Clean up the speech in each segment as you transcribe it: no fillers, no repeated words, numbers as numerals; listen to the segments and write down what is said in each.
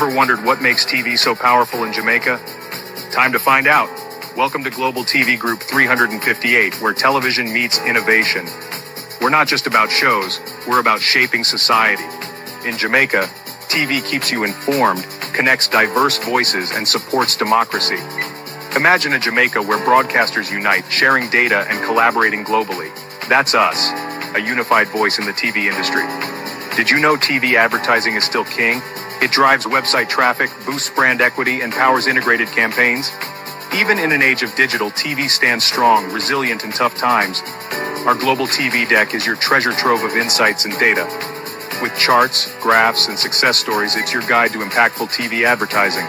Ever wondered what makes TV so powerful in Jamaica? Time to find out. Welcome to Global TV Group 358, where television meets innovation. We're not just about shows, we're about shaping society. In Jamaica, TV keeps you informed, connects diverse voices, and supports democracy. Imagine a Jamaica where broadcasters unite, sharing data and collaborating globally. That's us, a unified voice in the TV industry. Did you know TV advertising is still king? It drives website traffic, boosts brand equity, and powers integrated campaigns. Even in an age of digital, TV stands strong, resilient in tough times. Our Global TV Deck is your treasure trove of insights and data. With charts, graphs, and success stories, it's your guide to impactful TV advertising.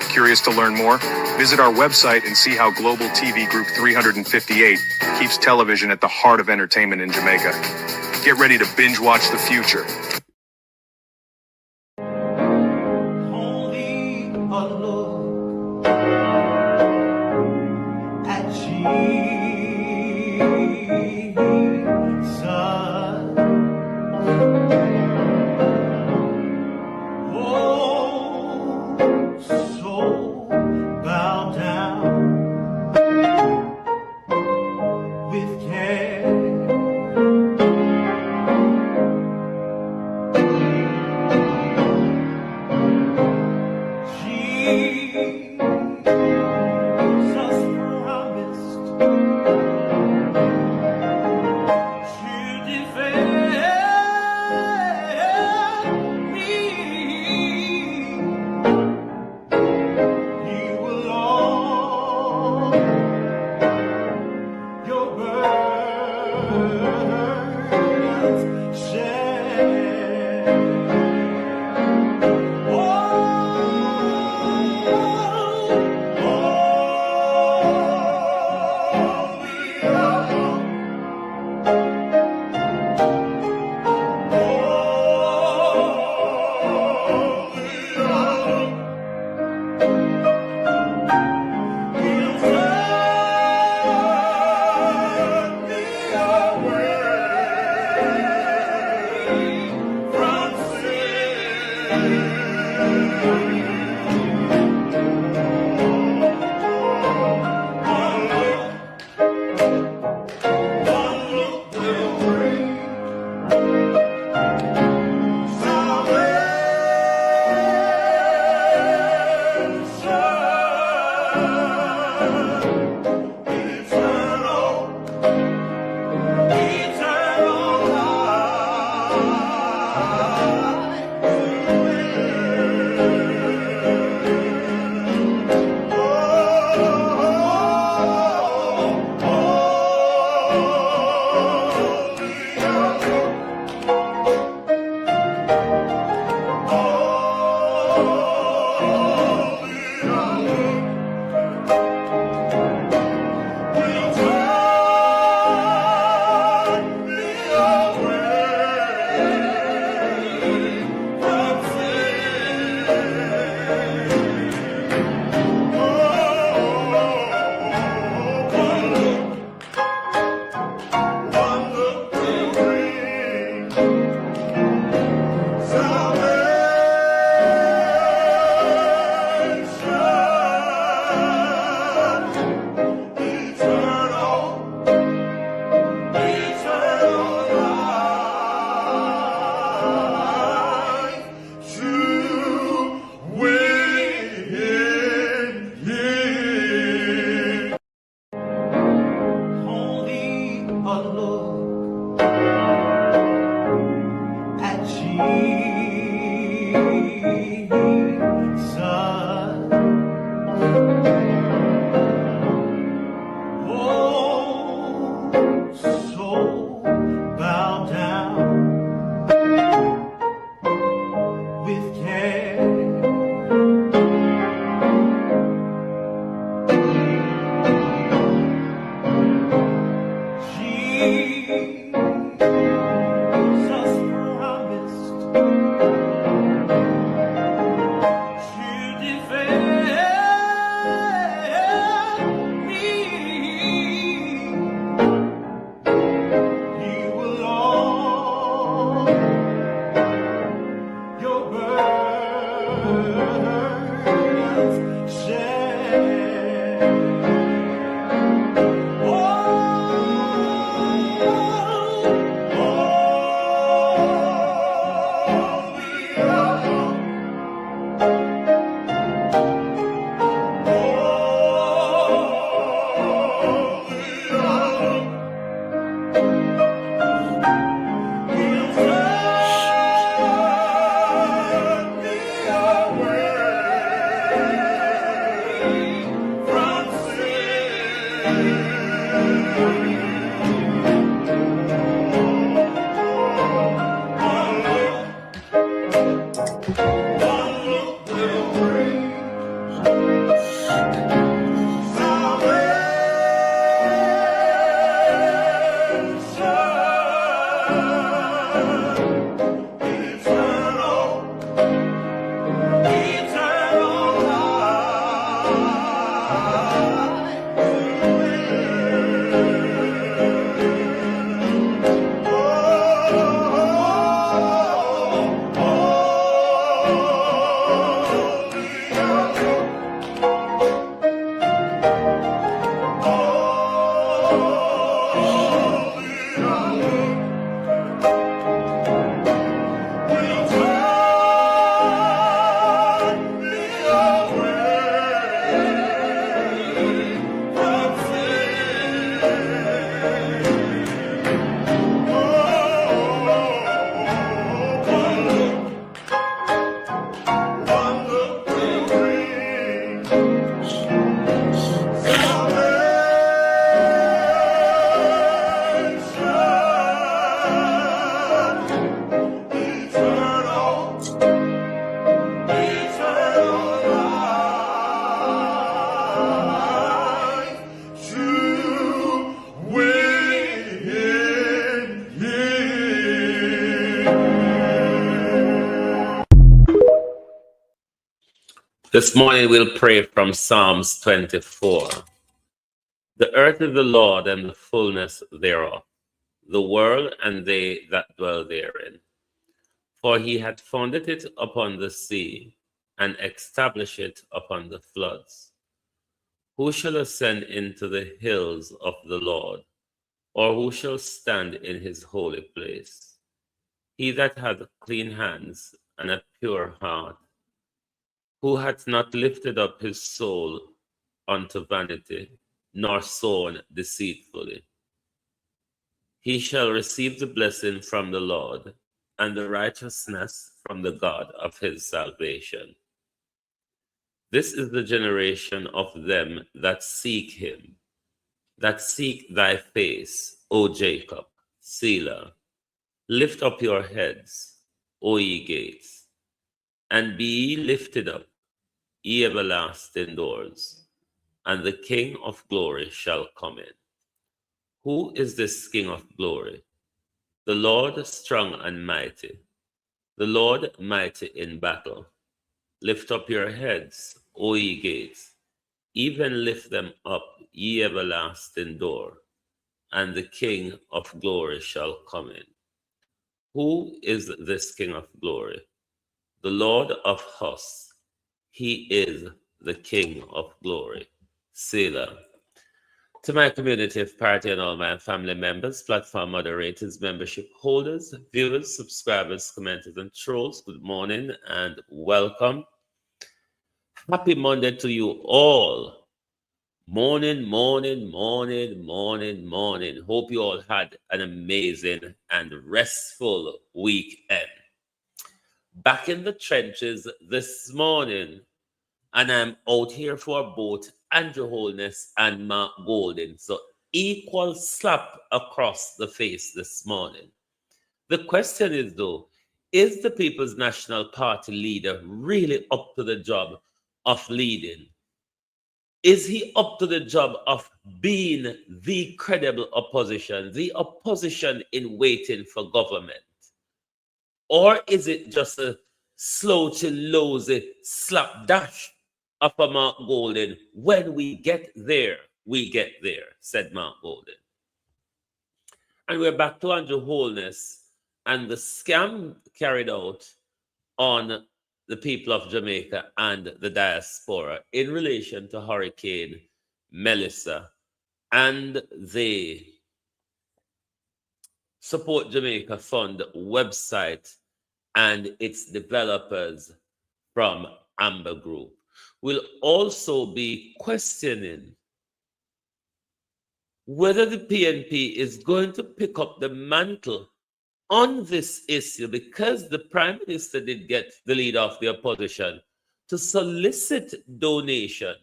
Curious to learn more? Visit our website and see how Global TV Group 358 keeps television at the heart of entertainment in Jamaica. Get ready to binge watch the future. Only a look at Jesus. This morning we'll pray from Psalms 24. The earth is the Lord and the fullness thereof, the world and they that dwell therein. For he hath founded it upon the sea, and established it upon the floods. Who shall ascend into the hills of the Lord, or who shall stand in his holy place? He that hath clean hands and a pure heart, who hath not lifted up his soul unto vanity, nor sown deceitfully. He shall receive the blessing from the Lord, and the righteousness from the God of his salvation. This is the generation of them that seek him, that seek thy face, O Jacob, Selah. Lift up your heads, O ye gates, and be ye lifted up, ye everlasting doors, and the King of glory shall come in. Who is this King of glory? The Lord strong and mighty, the Lord mighty in battle. Lift up your heads, O ye gates, even lift them up, ye everlasting door, and the King of glory shall come in. Who is this King of glory? The Lord of hosts. He is the King of glory. Selah. To my community of party and all my family members, platform moderators, membership holders, viewers, subscribers, commenters, and trolls, good morning and welcome. Happy Monday to you all. Morning. Hope you all had an amazing and restful weekend. Back in the trenches this morning, and I'm out here for both Andrew Holness and Mark Golden. So equal slap across the face this morning. The question is though, is the People's National Party leader really up to the job of leading? Is he up to the job of being the credible opposition, the opposition in waiting for government? Or is it just a slow to lousy slapdash of a Mark Golden? When we get there, said Mark Golden. And we're back to Andrew Holness and the scam carried out on the people of Jamaica and the diaspora in relation to Hurricane Melissa and the Support Jamaica Fund website and its developers from Amber Group. We'll also be questioning whether the PNP is going to pick up the mantle on this issue, because the Prime Minister did get the leader of the opposition to solicit donation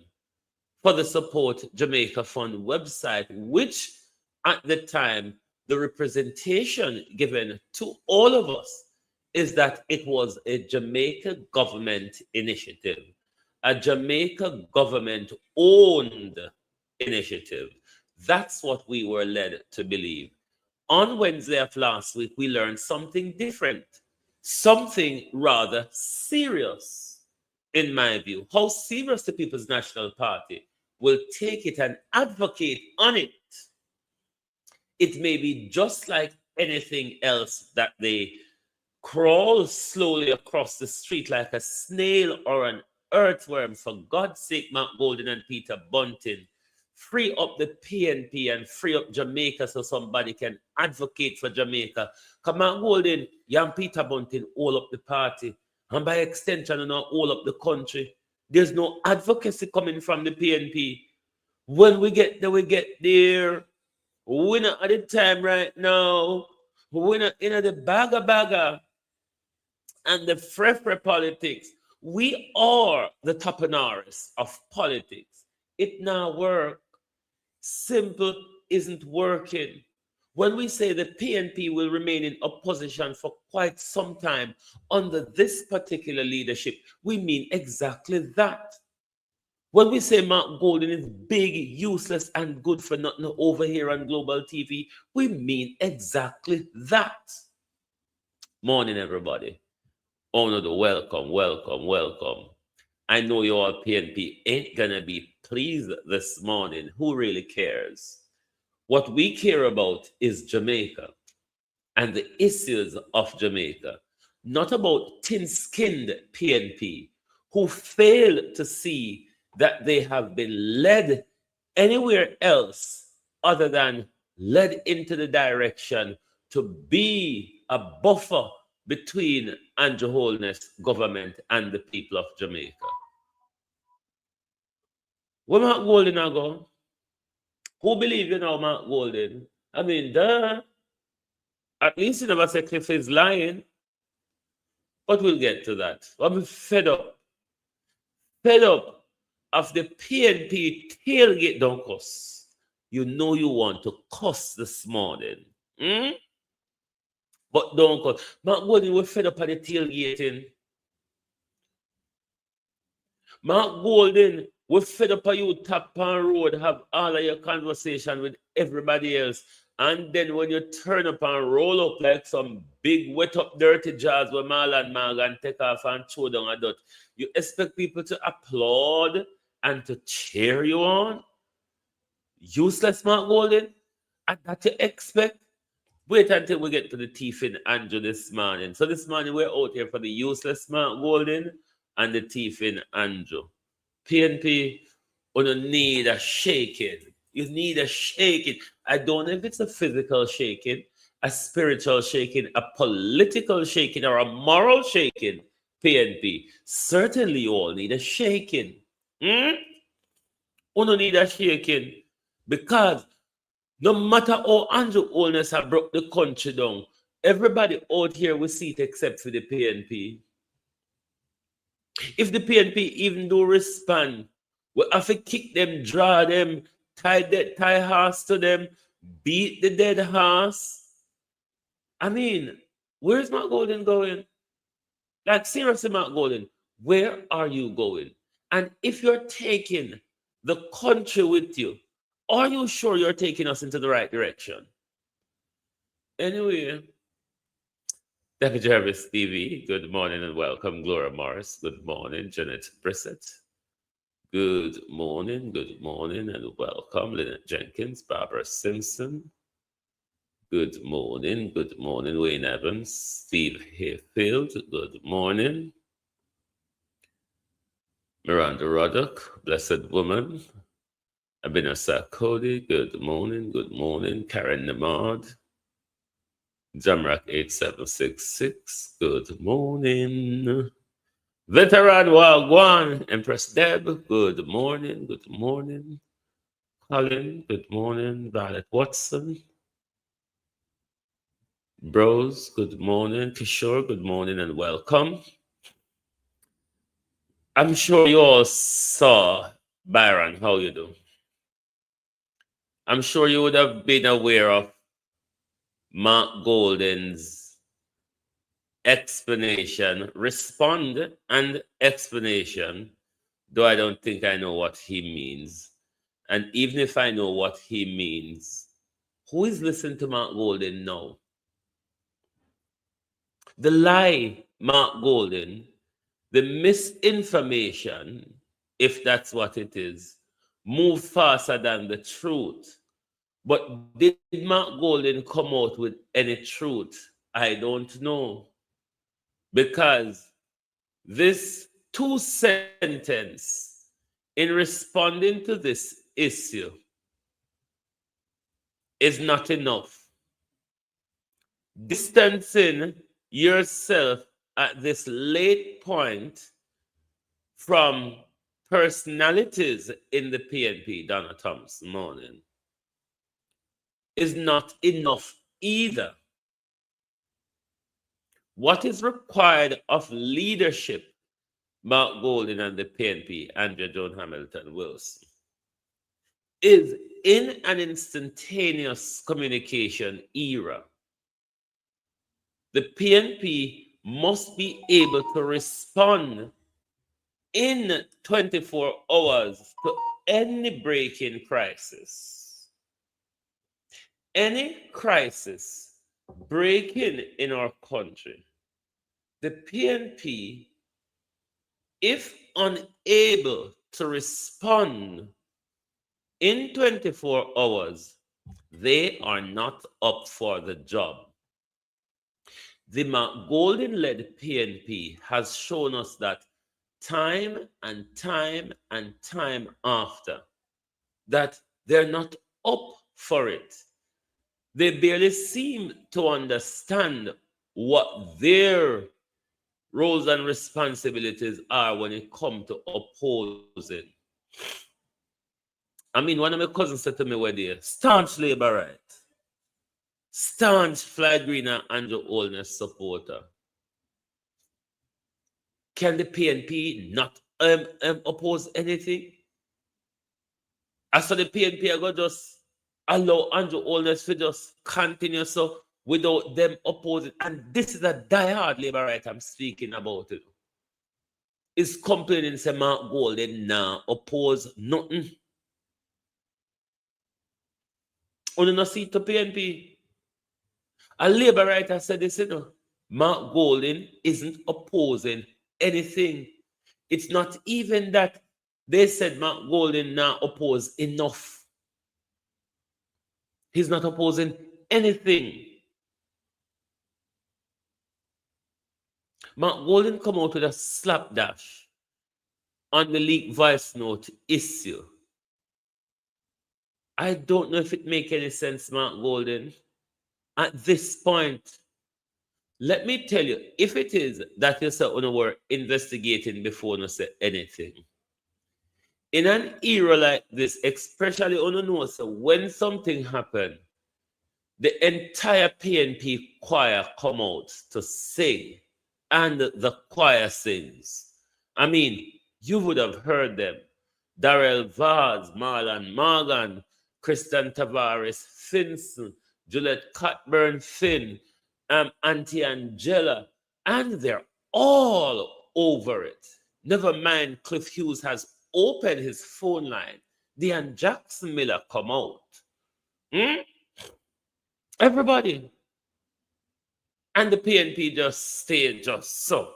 for the Support Jamaica Fund website, which at the time, the representation given to all of us is that it was a Jamaica government initiative, a Jamaica government owned initiative. That's what we were led to believe. On Wednesday of last week, we learned something different, something rather serious, in my view. How serious the People's National Party will take it and advocate on it. It may be just like anything else that they crawl slowly across the street like a snail or an earthworm. For God's sake, Mark Golden and Peter Bunting, free up the PNP and free up Jamaica so somebody can advocate for Jamaica. Come on, Golden, you and Peter Bunting all up the party, and by extension, and all up the country. There's no advocacy coming from the PNP. When we get there, we get there. We're not at the time right now. We're not in the bagger and the frefre politics. We are the tapenaris of politics. It now work. Simple isn't working. When we say the PNP will remain in opposition for quite some time under this particular leadership, we mean exactly that. When we say Mark Golden is big, useless, and good for nothing over here on Global TV, we mean exactly that. Morning, everybody. Oh, no, welcome. I know you all PNP ain't gonna be pleased this morning. Who really cares? What we care about is Jamaica and the issues of Jamaica, not about thin-skinned PNP who fail to see that they have been led anywhere else other than led into the direction to be a buffer between Andrew Holness government and the people of Jamaica. Where Mark Golden are go? Who believe you know Mark Golden? I mean, duh. At least you never say Cliff is lying. But we'll get to that. I'm fed up. Fed up of the PNP tailgate don't cuss. You know you want to cuss this morning. Hmm? But don't cuss. Mark Golden, we're fed up of the tailgating. Mark Golden, we're fed up of you tap on road, have all of your conversation with everybody else. And then when you turn up and roll up like some big wet up dirty jars where Marlon Morgan take off and throw down a dot, you expect people to applaud and to cheer you on? Useless Mark Golden? And that you expect? Wait until we get to the thief in Andrew this morning. So this morning we're out here for the useless Mark Golden and the thief in Andrew. PNP, you need a shaking. You need a shaking. I don't know if it's a physical shaking, a spiritual shaking, a political shaking, or a moral shaking. PNP. Certainly you all need a shaking. You need a shaking. Because no matter how Andrew Holness have broke the country down, everybody out here will see it except for the PNP. If the PNP even do respond, we have to kick them, draw them, tie horse to them, beat the dead horse. I mean, where's Mark Golden going? Like, seriously, Mark Golden, where are you going? And if you're taking the country with you, are you sure you're taking us into the right direction? Anyway, David Jarvis TV, good morning and welcome. Gloria Morris, good morning. Janet Brissett, good morning and welcome. Lynette Jenkins, Barbara Simpson, good morning. Wayne Evans, Steve Hayfield, good morning. Miranda Ruddock, Blessed Woman, Abinasa Cody, good morning. Karen Nemard, Jamrak 8766, good morning. Veteran Wagwan, Empress Deb, good morning. Colin, good morning. Violet Watson, Bros, good morning. Kishore, good morning and welcome. I'm sure you all saw Byron, how you do? I'm sure you would have been aware of Mark Golden's explanation, respond and explanation, though I don't think I know what he means. And even if I know what he means, who is listening to Mark Golden now? The lie, Mark Golden, the misinformation, if that's what it is, move faster than the truth. But did Mark Golden come out with any truth? I don't know. Because this two sentence in responding to this issue is not enough. Distancing yourself at this late point from personalities in the PNP, Donna Thompson morning, is not enough either. What is required of leadership, Mark Golden and the PNP, Andrea Joan Hamilton Wilson, is in an instantaneous communication era. The PNP must be able to respond in 24 hours to any breaking crisis. Any crisis breaking in our country, the PNP, if unable to respond in 24 hours, they are not up for the job. The Golden-led PNP has shown us that time and time and time after, that they're not up for it. They barely seem to understand what their roles and responsibilities are when it comes to opposing. I mean, one of my cousins said to me one day, staunch labor right, staunch Fly Green and Andrew Holness supporter. Can the PNP not oppose anything? As for the PNP, I go just allow Andrew Holness to just continue so without them opposing. And this is a diehard labor right I'm speaking about. It is complaining, say Mark Golden now oppose nothing. On the seat to PNP. A labor writer said this, you know. Mark Golden isn't opposing anything. It's not even that they said Mark Golden now oppose enough. He's not opposing anything. Mark Golden come out with a slapdash on the leaked voice note issue. I don't know if it make any sense, Mark Golden. At this point, let me tell you, if it is that you say you were investigating before you say anything, in an era like this, especially on the know, so when something happened, the entire PNP choir come out to sing, and the choir sings. I mean, you would have heard them. Darrell Vaz, Marlon Morgan, Christian Tavares, Finson, Juliet Cockburn Finn, Auntie Angela, and they're all over it. Never mind, Cliff Hughes has opened his phone line. Dean Jackson Miller come out. Everybody. And the PNP just stayed just so.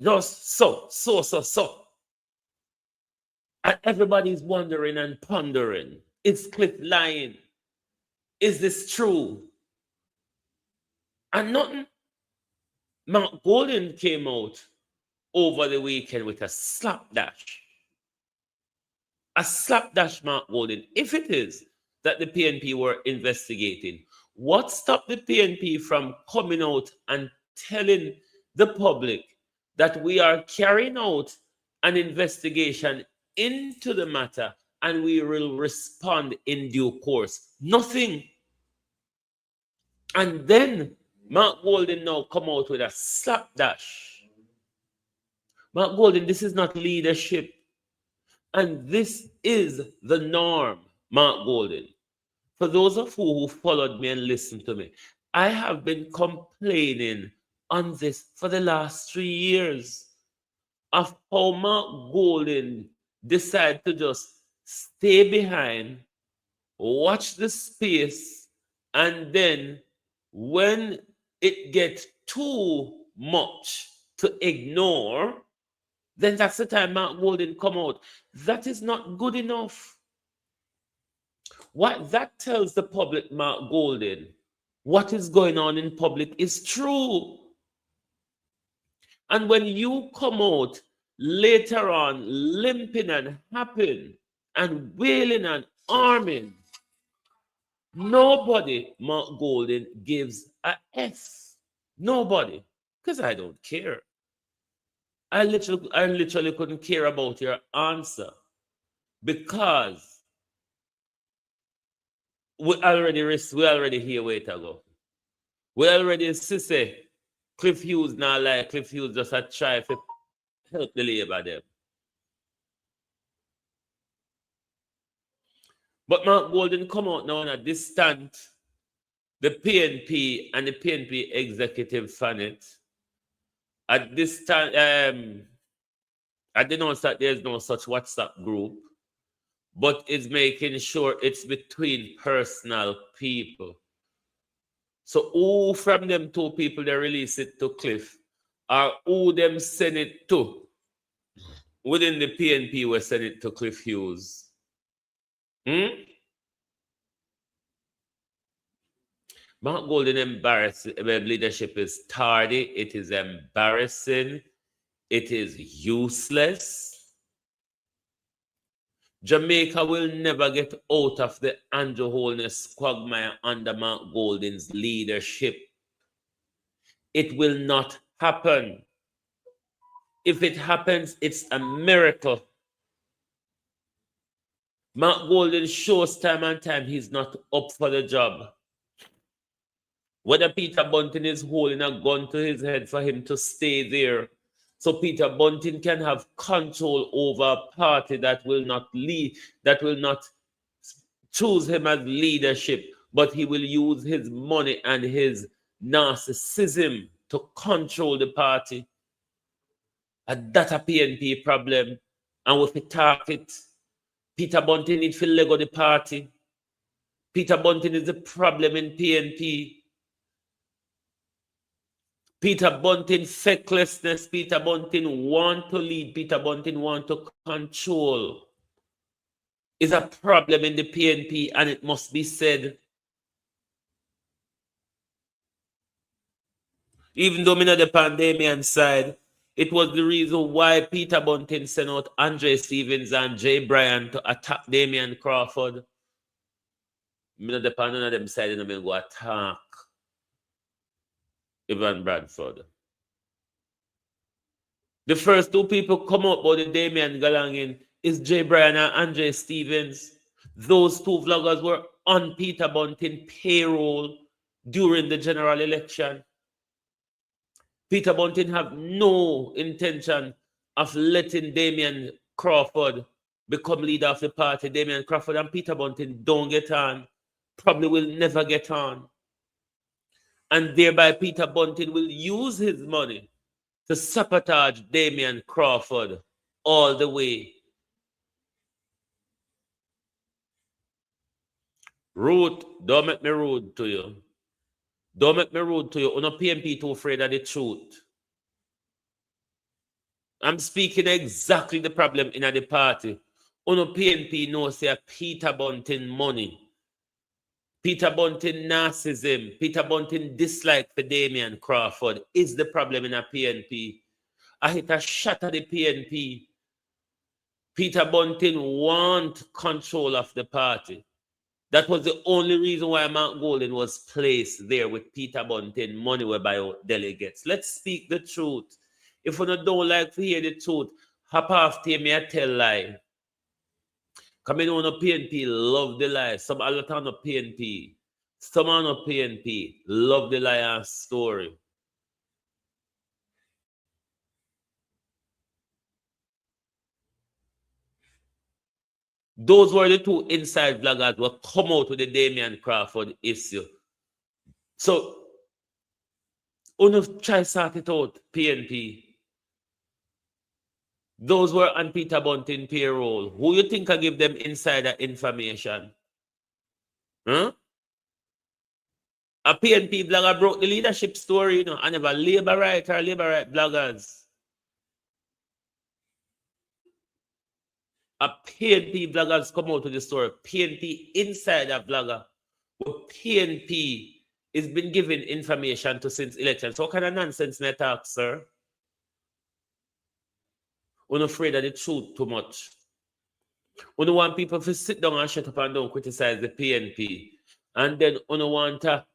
Just so. And everybody's wondering and pondering, is Cliff lying? Is this true? And nothing. Mark Golden came out over the weekend with a slapdash. A slapdash, Mark Golden. If it is that the PNP were investigating, what stopped the PNP from coming out and telling the public that we are carrying out an investigation into the matter and we will respond in due course? Nothing. And then Mark Golden now come out with a slapdash. Mark Golden, this is not leadership. And this is the norm, Mark Golden. For those of you who followed me and listened to me, I have been complaining on this for the last 3 years of how Mark Golden decided to just stay behind, watch the space, and then when it gets too much to ignore, then that's the time Mark Golden come out. That is not good enough. What that tells the public, Mark Golden, what is going on in public is true. And when you come out later on limping and happy and wailing and arming, nobody, Mark Golden, gives a F. Nobody. Because I don't care. I literally couldn't care about your answer. Because we already hear where to go. We already say Cliff Hughes now like Cliff Hughes just a try to help the labor them. But Mark Golden come out now in a distant, the PNP and the PNP executive fan it. At this time, I denounce that there's no such WhatsApp group, but it's making sure it's between personal people. So who from them two people they release it to Cliff, or who them send it to? within the PNP were sent it to Cliff Hughes. Mark Golden leadership is tardy, it is embarrassing, it is useless. Jamaica will never get out of the Andrew Holness quagmire under Mark Golden's leadership. It will not happen. If it happens, it's a miracle. Mark Golden shows time and time he's not up for the job. Whether Peter Bunting is holding a gun to his head for him to stay there, so Peter Bunting can have control over a party that will not lead, that will not choose him as leadership, but he will use his money and his narcissism to control the party. And that's a PNP problem. And with the target, Peter Bunting needs to leg of the party. Peter Bunting is the problem in PNP. Peter Bunting fecklessness, Peter Bunting want to lead, Peter Bunting want to control is a problem in the PNP, and it must be said. Even though I'm not the Pandemian side, it was the reason why Peter Bunting sent out Andre Stevens and Jay Bryan to attack Damian Crawford. I'm not the Pandemian of them side, and I'm going to go attack Ivan Bradford. The first two people come up about the Damian Galangin is Jay Bryan and Andre Stevens. Those two vloggers were on Peter Bunting payroll during the general election. Peter Bunting have no intention of letting Damian Crawford become leader of the party. Damian Crawford and Peter Bunting don't get on, probably will never get on. And thereby Peter Bunting will use his money to sabotage Damian Crawford all the way. Rude, don't make me rude to you. Don't make me rude to you. You're not PNP too afraid of the truth. I'm speaking exactly the problem in the party. Uno PNP knows say Peter Bunting money. Peter Bunting narcissism, Peter Bunting dislike for Damian Crawford is the problem in a PNP. I hit a shot at the PNP. Peter Bunting want control of the party. That was the only reason why Mark Golden was placed there with Peter Bunting, money were by delegates. Let's speak the truth. If you don't like to hear the truth, hop off to me and tell lie. Come in on a PNP, love the lie. Some a lot on a PNP. Some on a PNP, love the lie and story. Those were the two inside vloggers who come out with the Damian Crawford issue. So, uno try sort it out, PNP. Those were on Peter Bunting payroll. Who you think can give them insider information? Huh? A PNP blogger broke the leadership story, you know, and never labor right bloggers. A PNP bloggers come out to the story. PNP insider blogger. But PNP has been given information to since election. So what kind of nonsense may I talk, sir? We're not afraid of the truth too much. We don't want people to sit down and shut up and don't criticize the PNP. And then we don't want a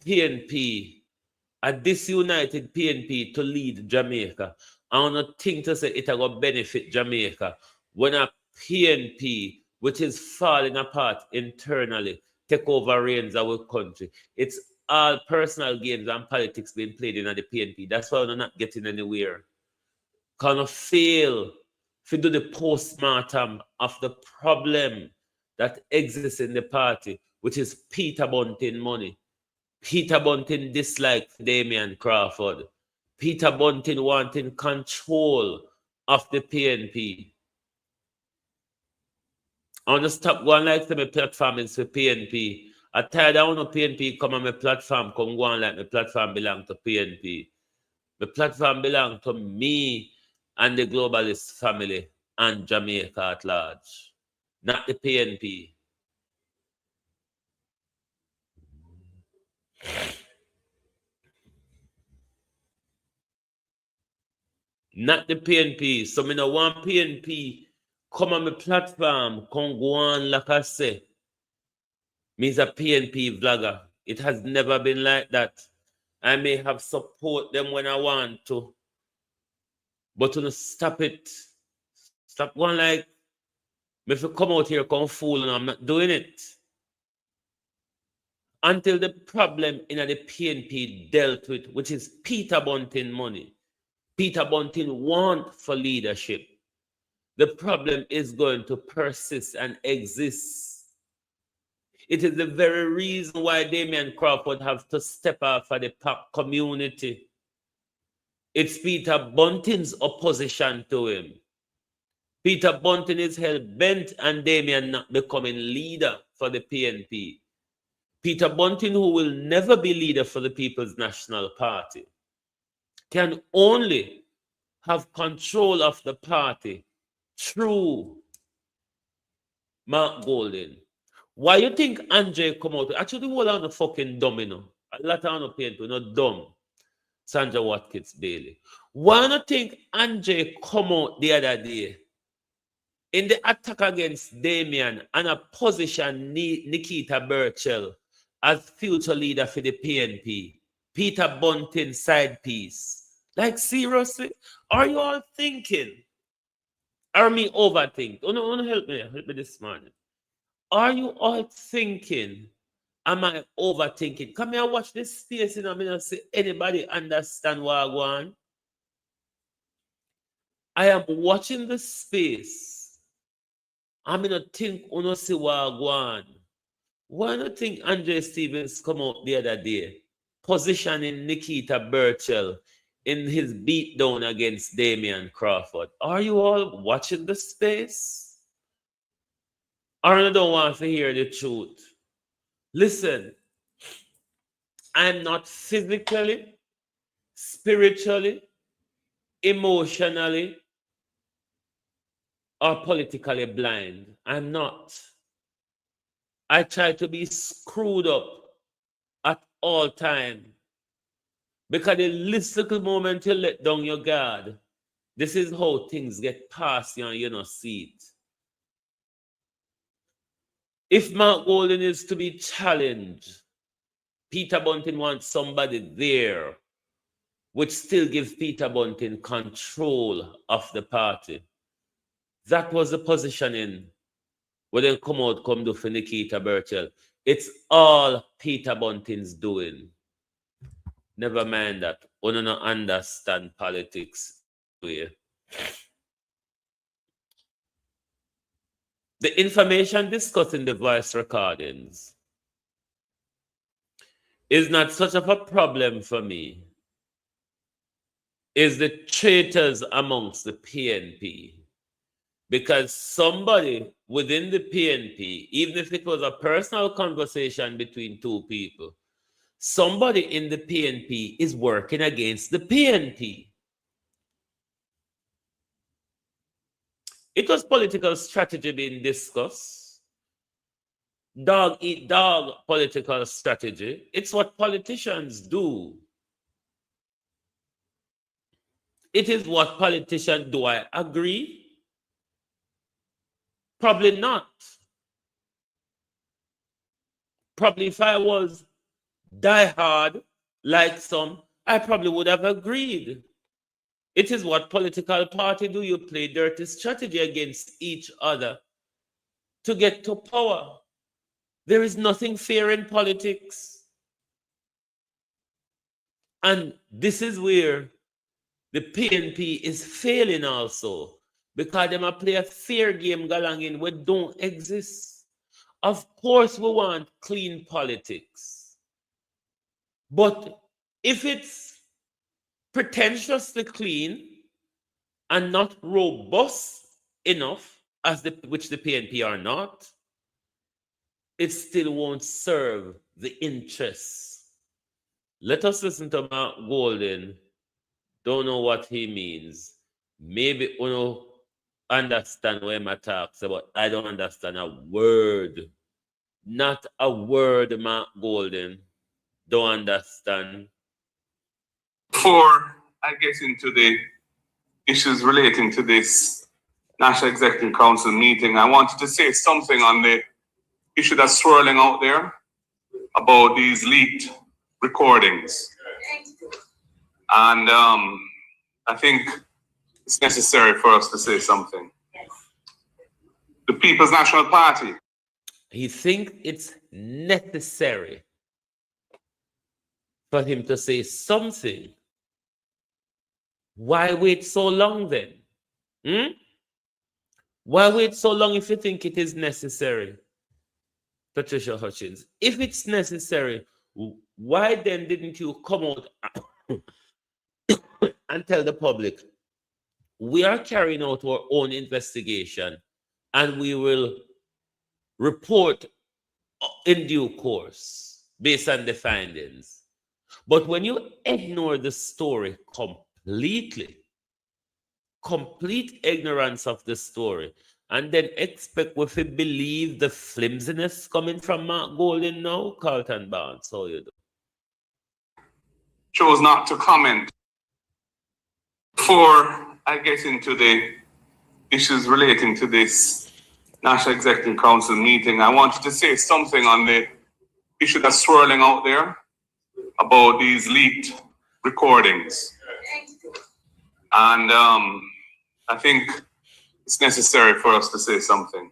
PNP, a disunited PNP to lead Jamaica. I don't think to say it will benefit Jamaica when a PNP, which is falling apart internally, take over reins of our country. It's all personal games and politics being played in the PNP. That's why we're not getting anywhere. Kind of fail to do the postmortem of the problem that exists in the party, which is Peter Bunting money. Peter Bunting dislike Damian Crawford. Peter Bunting wanting control of the PNP. I want to stop going like my platform is for PNP. I'm tired of when PNP come on my platform, come go on like my platform belong to PNP. The platform belong to me and the globalist family. and Jamaica at large, not the PNP. Not the PNP. So me no want PNP come on my platform, come go on like I say. Me's a PNP vlogger. It has never been like that. I may have support them when I want to, but to stop it. Stop going like, if you come out here, come fool, and I'm not doing it. Until the problem in the PNP dealt with, which is Peter Bunting money. Peter Bunting want for leadership. The problem is going to persist and exist. It is the very reason why Damian Crawford have to step out for the PAC community. It's Peter Bunting's opposition to him. Peter Bunting is hell-bent and Damian not becoming leader for the PNP. Peter Bunting, who will never be leader for the People's National Party, can only have control of the party through Mark Golden. Why you think Andre come out? Actually, hold on the fucking domino. A lot of no paint, not dumb. Sandra Watkins Bailey. Why not think Andre come out the other day in the attack against Damian and a position Nikita Burchell as future leader for the PNP? Peter Bunting side piece. Like seriously? Are you all thinking? Are me overthink? Oh no, help me this morning. Are you all thinking? Am I overthinking? Come here, watch this space, and I'm gonna see anybody understand what I want. I am watching the space. I'm gonna think, uno see what I want. Why not think Andre Stevens come out the other day, positioning Nikita Burchell in his beatdown against Damian Crawford? Are you all watching the space? Or you don't want to hear the truth? Listen, I'm not physically, spiritually, emotionally, or politically blind. I'm not. I try to be screwed up at all time. Because the least little moment you let down your guard, this is how things get past you and you don't see it. If Mark Golden is to be challenged, Peter Bunting wants somebody there, which still gives Peter Bunting control of the party. That was the positioning when they come do for Nikita Burchell. It's all Peter Bunting's doing. Never mind that. We don't understand politics. The information discussed in the voice recordings is not such of a problem for me. Is the traitors amongst the PNP. Because somebody within the PNP, even if it was a personal conversation between two people, somebody in the PNP is working against the PNP. It was political strategy being discussed. Dog eat dog political strategy. It's what politicians do. It is what politicians do. I agree? Probably not. Probably if I was diehard like some, I probably would have agreed. It is what political party do. You play dirty strategy against each other to get to power. There is nothing fair in politics. And this is where the PNP is failing also, because they might play a fair game going in where don't exist. Of course, we want clean politics. But if it's pretentiously clean and not robust enough, which the PNP are not, it still won't serve the interests. Let us listen to Mark Golden. Don't know what he means. Maybe understand what my talks about. I don't understand a word. Not a word, Mark Golden. Don't understand. Before I get into the issues relating to this National Executive Council meeting, I wanted to say something on the issue that's swirling out there about these leaked recordings. And I think it's necessary for us to say something. The People's National Party. He thinks it's necessary for him to say something. Why wait so long then? Why wait so long if you think it is necessary? Patricia Hutchins, if it's necessary, why then didn't you come out and tell the public, we are carrying out our own investigation and we will report in due course based on the findings? But when you ignore the story completely, complete ignorance of the story, and then expect we to believe the flimsiness coming from Mark Golden now, Carlton Barnes, how you do? Chose not to comment. Before I get into the issues relating to this National Executive Council meeting, I wanted to say something on the issue that's swirling out there about these leaked recordings. And I think it's necessary for us to say something.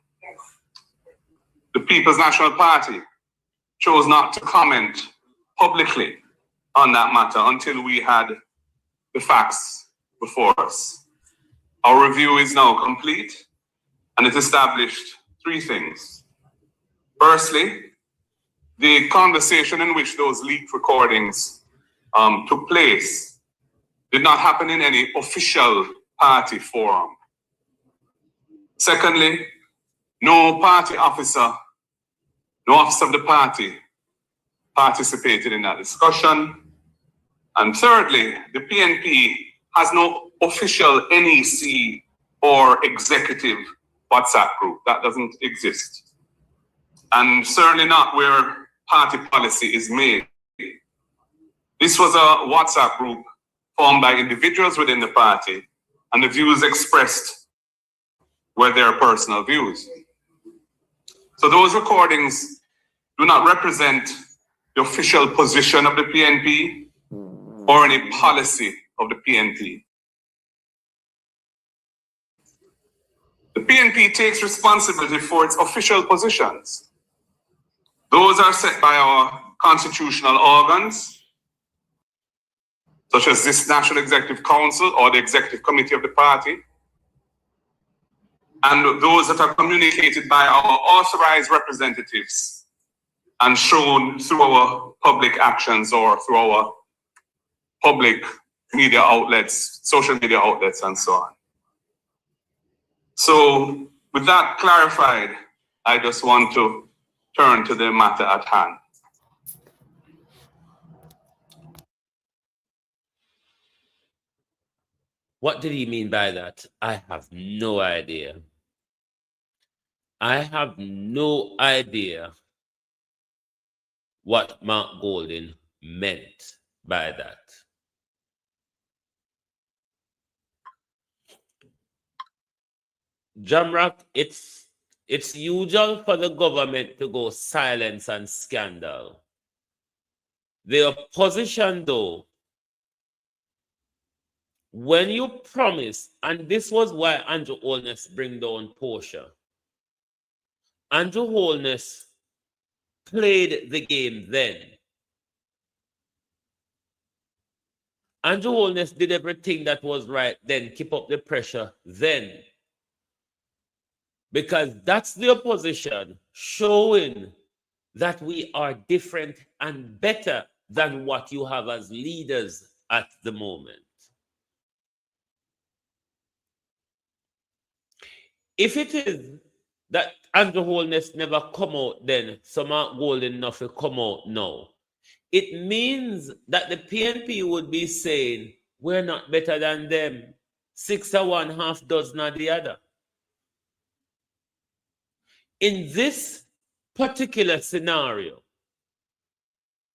The People's National Party chose not to comment publicly on that matter until we had the facts before us. Our review is now complete, and it established three things. Firstly, the conversation in which those leaked recordings took place did not happen in any official party forum. Secondly, no party officer, no officer of the party participated in that discussion. And thirdly, the PNP has no official NEC or executive WhatsApp group. That doesn't exist. And certainly not where party policy is made. This was a WhatsApp group formed by individuals within the party, and the views expressed were their personal views. So those recordings do not represent the official position of the PNP or any policy of the PNP. The PNP takes responsibility for its official positions. Those are set by our constitutional organs, such as this National Executive Council or the Executive Committee of the party, and those that are communicated by our authorized representatives and shown through our public actions or through our public media outlets, social media outlets, and so on. So with that clarified, I just want to turn to the matter at hand. What did he mean by that? I have no idea. I have no idea what Mark Golden meant by that. Jamrock, it's usual for the government to go silence and scandal. The opposition, though, when you promise, and this was why Andrew Holness bring down Portia. Andrew Holness played the game then. Andrew Holness did everything that was right then, keep up the pressure then. Because that's the opposition showing that we are different and better than what you have as leaders at the moment. If it is that Andrew Holness never come out then, so Mark Golden nothing come out now, it means that the PNP would be saying, we're not better than them. 6 of one, half dozen of the other. In this particular scenario,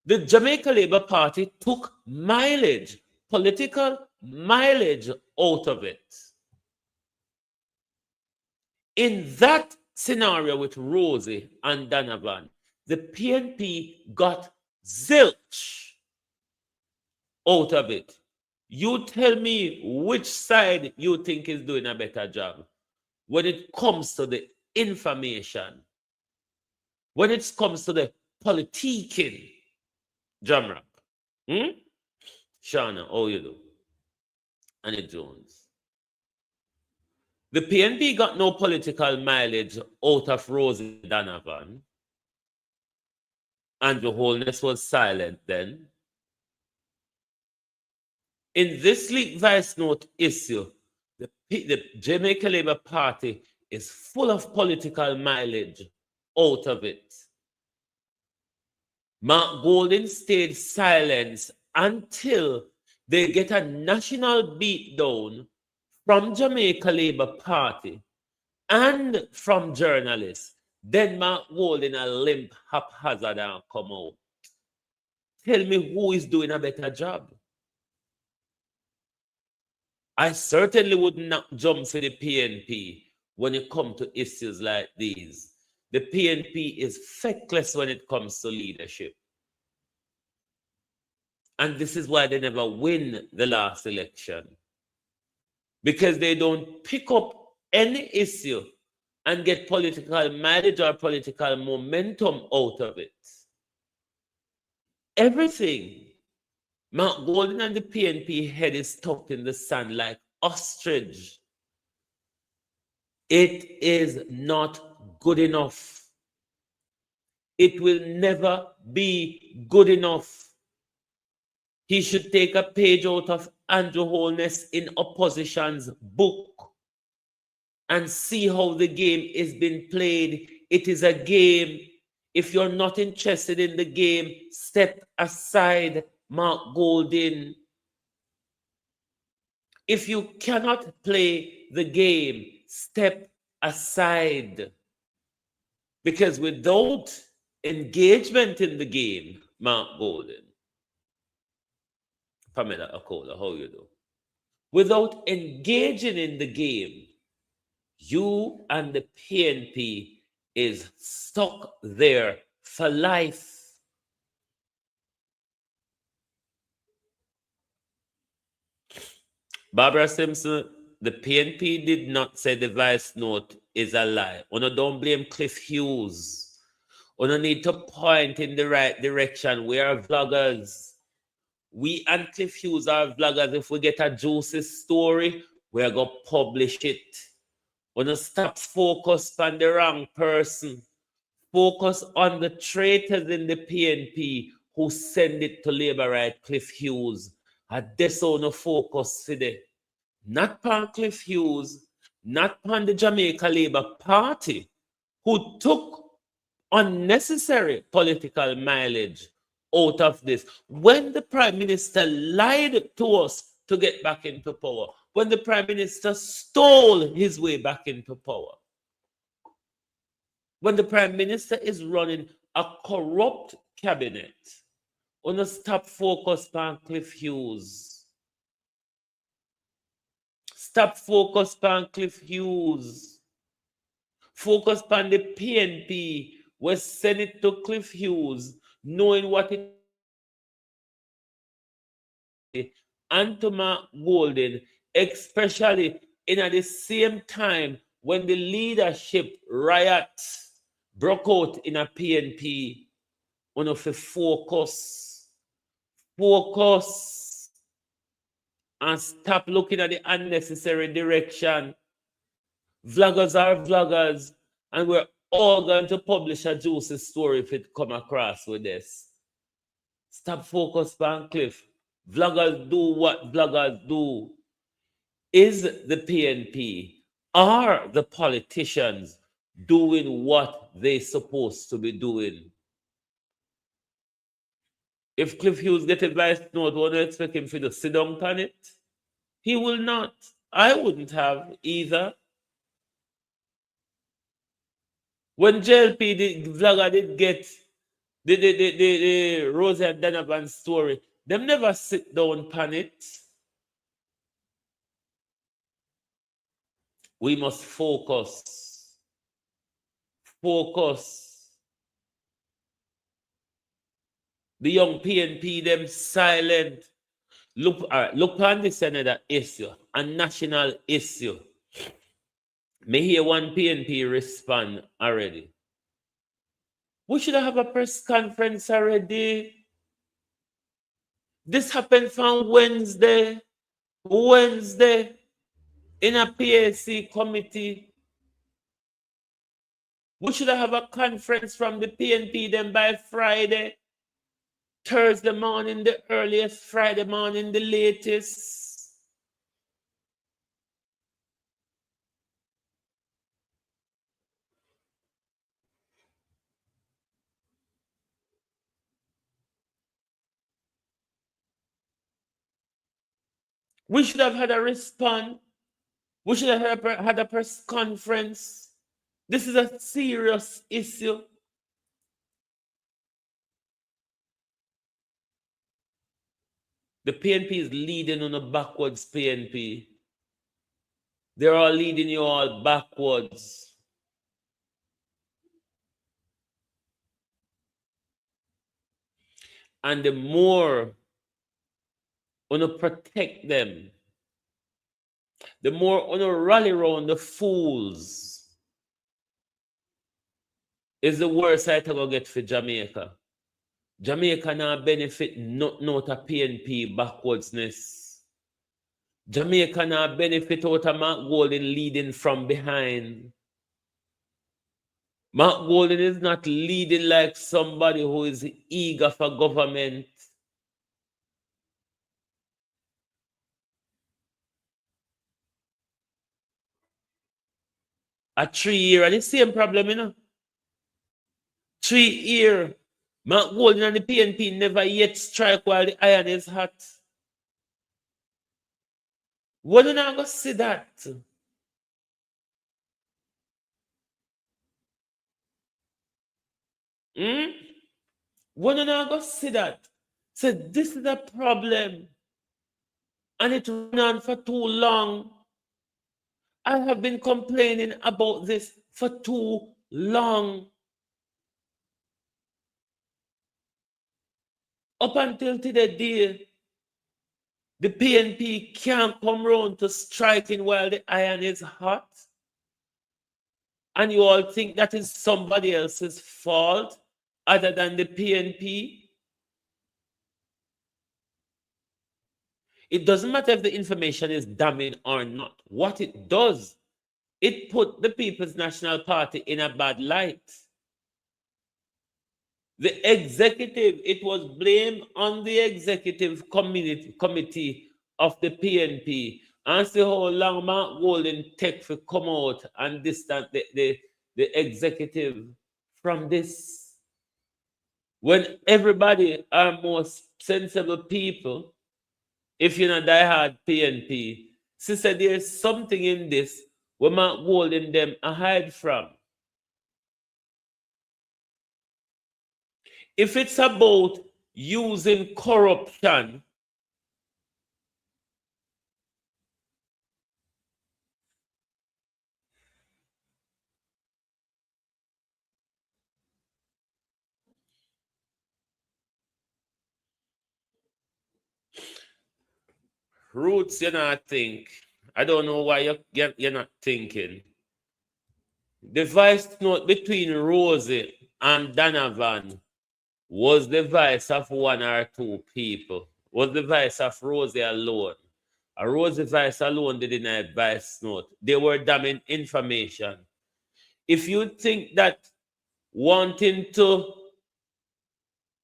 the Jamaica Labour Party took mileage, political mileage out of it. In that scenario with Rosie and Donovan, the PNP got zilch out of it. You tell me which side you think is doing a better job when it comes to the information, when it comes to the politicking, Jamrock. Shauna, how you do? Annie Jones. The PNP got no political mileage out of Rosie Donovan. Andrew Holness was silent then. In this leaked vice note issue, the Jamaica Labour Party is full of political mileage out of it. Mark Golding stayed silent until they get a national beatdown from Jamaica Labour Party and from journalists. Then Mark Golding a limp haphazard and come out. Tell me who is doing a better job. I certainly would not jump for the PNP when it comes to issues like these. The PNP is feckless when it comes to leadership. And this is why they never win the last election. Because they don't pick up any issue and get political mileage or political momentum out of it. Everything. Mark Golding and the PNP head is tucked in the sand like ostrich. It is not good enough. It will never be good enough. He should take a page out of Andrew Holness in opposition's book and see how the game is being played. It is a game. If you're not interested in the game, step aside, Mark Golding. If you cannot play the game, step aside. Because without engagement in the game, Mark Golding, Pamela Akola, how you do? Without engaging in the game, you and the PNP is stuck there for life. Barbara Simpson, the PNP did not say the vice note is a lie. Una don't blame Cliff Hughes. Una need to point in the right direction. We are vloggers. We and Cliff Hughes are vloggers. If we get a juicy story, we are going to publish it. Una stop focus on the wrong person. Focus on the traitors in the PNP who send it to Labour right, Cliff Hughes. And this on the focus today. Not on Cliff Hughes, not on the Jamaica Labour Party, who took unnecessary political mileage out of this. When the Prime Minister lied to us to get back into power, when the Prime Minister stole his way back into power, when the Prime Minister is running a corrupt cabinet, on a stop focus on Cliff Hughes. Stop focus on Cliff Hughes. Focus on the PNP. We send it to Cliff Hughes, knowing what it and to Mark Golding, especially in at the same time when the leadership riot broke out in a PNP. One of the focus and stop looking at the unnecessary direction. Vloggers are vloggers, and we're all going to publish a juicy story if it come across with this. Stop focus on Cliff. Vloggers do what vloggers do. Is the PNP, are the politicians doing what they're supposed to be doing? If Cliff Hughes get a vice note, won't you expect him to sit down on it? He will not. I wouldn't have either. When JLP, the vlogger, did get the Rosie and Donovan story, them never sit down pan it. We must focus. Focus. The young PNP, them silent. Look, all right, look on this another issue, a national issue. May hear one PNP respond already. We should have a press conference already. This happened from Wednesday in a PAC committee. We should have a conference from the PNP then by Friday, Thursday morning, the earliest, Friday morning, the latest. We should have had a response. We should have had a press conference. This is a serious issue. The PNP is leading on a backwards PNP. They're all leading you all backwards. And the more want to protect them, the more want to rally around the fools, is the worse I to go get for Jamaica. Jamaica now benefit not a PNP backwardsness. Jamaica now benefit out of Mark Golden leading from behind. Mark Golden is not leading like somebody who is eager for government. A 3 year, and the same problem, you know. 3 year. Mark Golden and the PNP never yet strike while the iron is hot. When are not going to see that? When are not going to see that? So this is a problem. And it went on for too long. I have been complaining about this for too long. Up until today, the PNP can't come round to striking while the iron is hot. And you all think that is somebody else's fault other than the PNP? It doesn't matter if the information is damning or not. What it does, it put the People's National Party in a bad light. The executive, it was blamed on the executive committee of the PNP. And see how long Mark Golden take to come out and distance the executive from this. When everybody are most sensible people, if you're not diehard PNP, sister, there's something in this where Mark Golden them hide from. If it's about using corruption, Roots, you not think. I don't know why you're not thinking. The vice note between Rosie and Donovan was the vice of one or two people. Was the vice of Rosie alone. A Rosie vice alone didn't have vice note. They were damning information. If you think that wanting to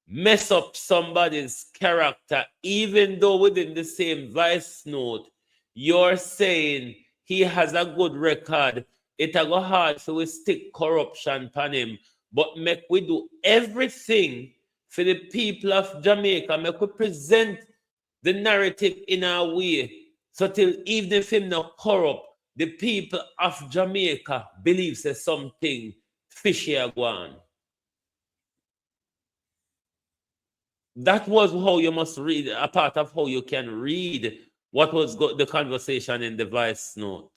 mess up somebody's character, even though within the same vice note, you're saying he has a good record, it'll go hard so we stick corruption on him. But make we do everything for the people of Jamaica, make we present the narrative in our way. So till even if him not corrupt, the people of Jamaica believes there's something fishy agwan. That was how you must read, a part of how you can read what was the conversation in the voice note.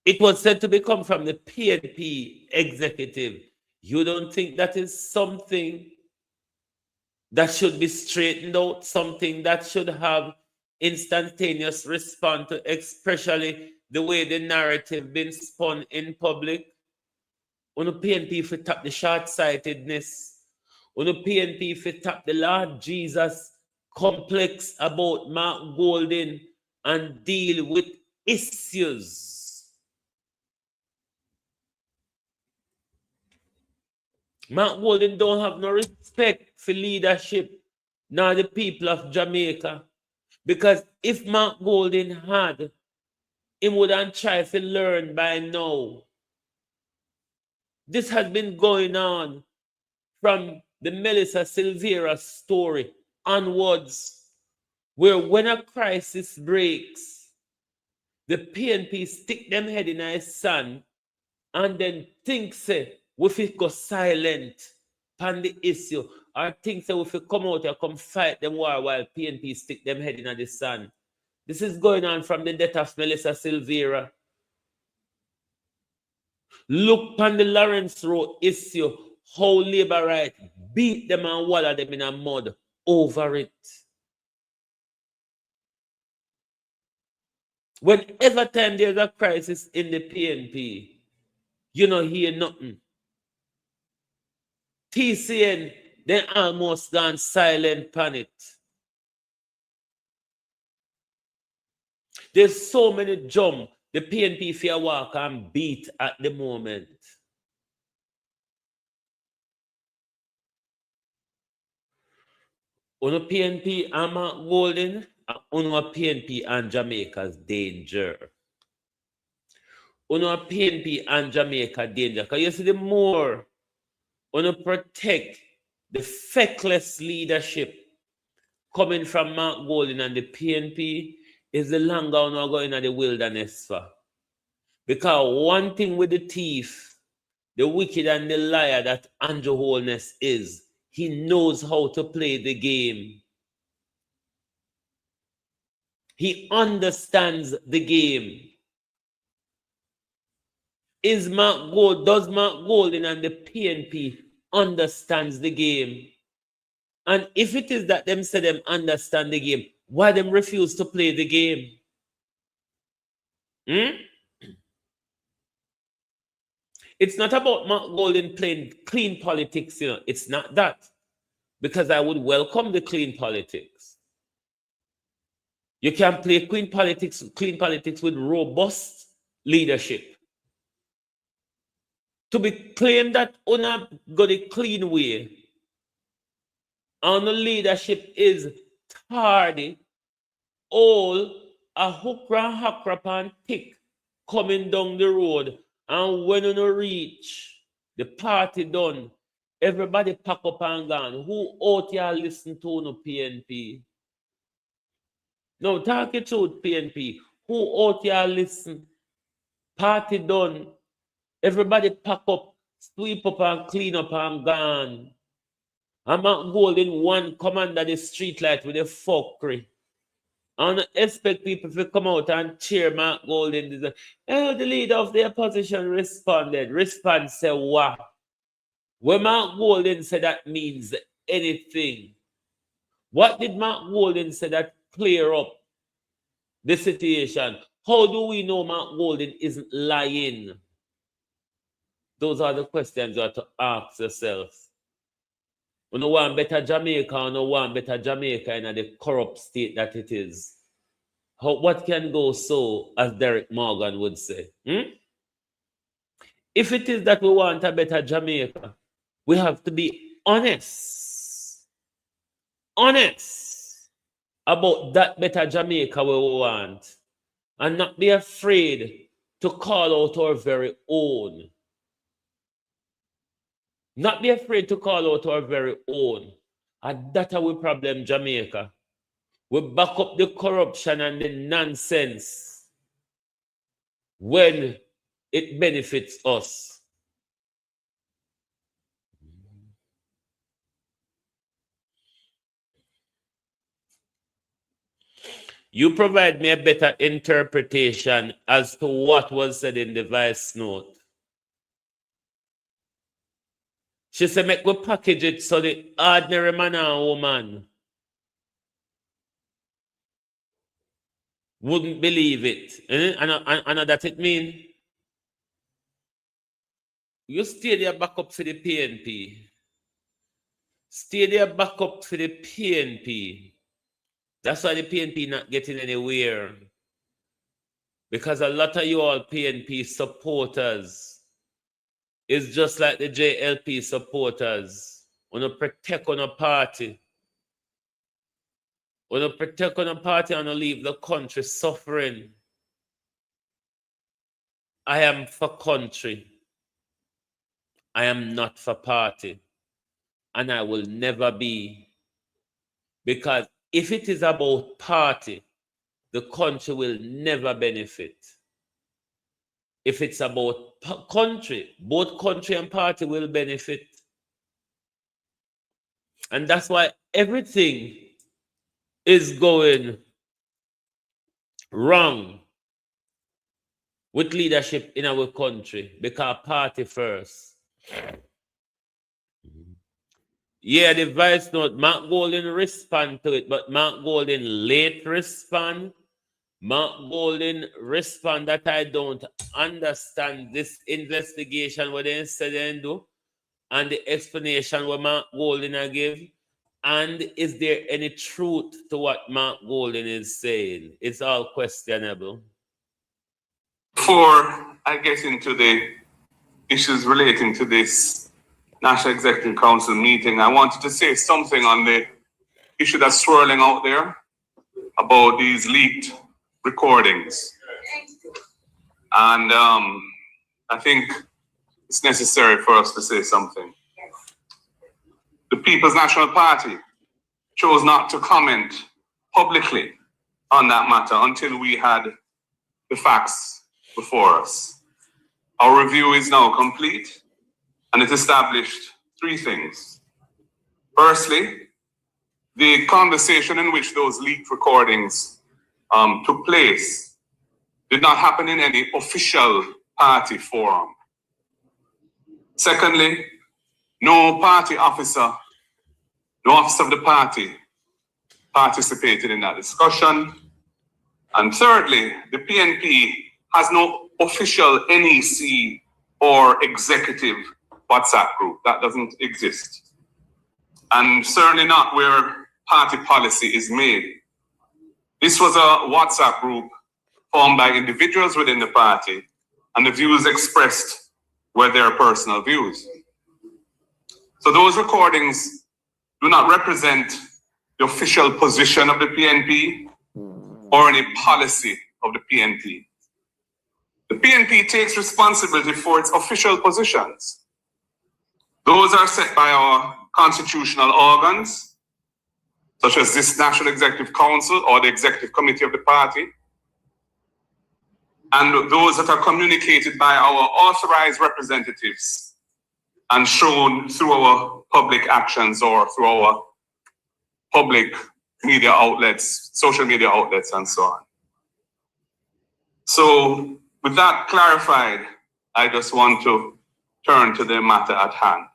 It was said to come from the PNP executive. You don't think that is something that should be straightened out, something that should have instantaneous response to, especially the way the narrative been spun in public? On the PNP for tap the short-sightedness. On the PNP for tap the Lord Jesus complex about Mark Golden and deal with issues. Mark Golden don't have no respect for leadership, nor the people of Jamaica. Because if Mark Golden had, he wouldn't try to learn by now. This has been going on from the Melissa Silvera story onwards, where when a crisis breaks, the PNP stick them head in a sand and then think say, we fit go silent on the issue, or think say we fit come out and come fight them war while PNP stick them head in the sand. This is going on from the death of Melissa Silvera. Look on the Lawrence Road issue, how Labour right beat them and wallow them in a mud over it. Whenever time there's a crisis in the PNP, you don't hear nothing. TCN, they almost gone silent on it. There's so many jump the PNP fear walk and beat at the moment. Uno PNP and Mark Golden, and uno PNP and Jamaica's danger. Uno PNP and Jamaica danger. Because you see, the more uno protect the feckless leadership coming from Mark Golden and the PNP, is the longer uno going in the wilderness for. Because one thing with the thief, the wicked and the liar that Andrew Holness is, he knows how to play the game. He understands the game. Does Mark Golden and the PNP understands the game? And if it is that them say them understand the game, why them refuse to play the game? It's not about Mark Golden playing clean politics, you know. It's not that. Because I would welcome the clean politics. You can play clean politics with robust leadership. To be claimed that una got a clean way, and the leadership is tardy, all a hookra and tick coming down the road, and when you reach the party done, everybody pack up and gone. Who out here listen to no PNP? No, talk it to PNP. Who out here listen? Party done. Everybody pack up, sweep up and clean up and gone. I'm not Golden one commander the street light with a fuckery. I don't expect people to come out and cheer Mark Golden. Oh, the leader of the opposition responded. Response say what? When Mark Golden said that means anything. What did Mark Golden say that clear up the situation? How do we know Mark Golden isn't lying? Those are the questions you have to ask yourself. We don't want better Jamaica, we don't want better Jamaica in the corrupt state that it is. What can go so, as Derek Morgan would say? If it is that we want a better Jamaica, we have to be honest. Honest about that better Jamaica we want. And not be afraid to call out our very own. Not be afraid to call out our very own. And that's our problem, Jamaica. We back up the corruption and the nonsense when it benefits us. You provide me a better interpretation as to what was said in the vice note. She said, make we package it so the ordinary man and woman wouldn't believe it. And that it mean you stay there back up for the PNP. Stay there back up for the PNP. That's why the PNP not getting anywhere. Because a lot of you all PNP supporters is just like the JLP supporters. Wanna protect on a party. Wanna protect on a party and leave the country suffering. I am for country. I am not for party. And I will never be. Because if it is about party, the country will never benefit. If it's about country, both country and party will benefit. And that's why everything is going wrong with leadership in our country, because party first. Yeah, the vice note, Mark Golden respond to it, but Mark Golden late respond. Mark Golden respond that I don't understand this investigation, what they said and do, and the explanation what Mark Golden give. And is there any truth to what Mark Golden is saying? It's all questionable. Before I get into the issues relating to this National Executive Council meeting, I wanted to say something on the issue that's swirling out there about these leaked recordings. And I think it's necessary for us to say something. The People's National Party chose not to comment publicly on that matter until we had the facts before us. Our review is now complete, and it established three things. Firstly, the conversation in which those leaked recordings took place did not happen in any official party forum. Secondly, no party officer, no officer of the party participated in that discussion. And thirdly, the PNP has no official NEC or executive WhatsApp group. That doesn't exist. And certainly not where party policy is made. This was a WhatsApp group formed by individuals within the party, and the views expressed were their personal views. So those recordings do not represent the official position of the PNP or any policy of the PNP. The PNP takes responsibility for its official positions. Those are set by our constitutional organs, such as this National Executive Council or the Executive Committee of the party, and those that are communicated by our authorized representatives and shown through our public actions or through our public media outlets, social media outlets, and so on. So with that clarified, I just want to turn to the matter at hand.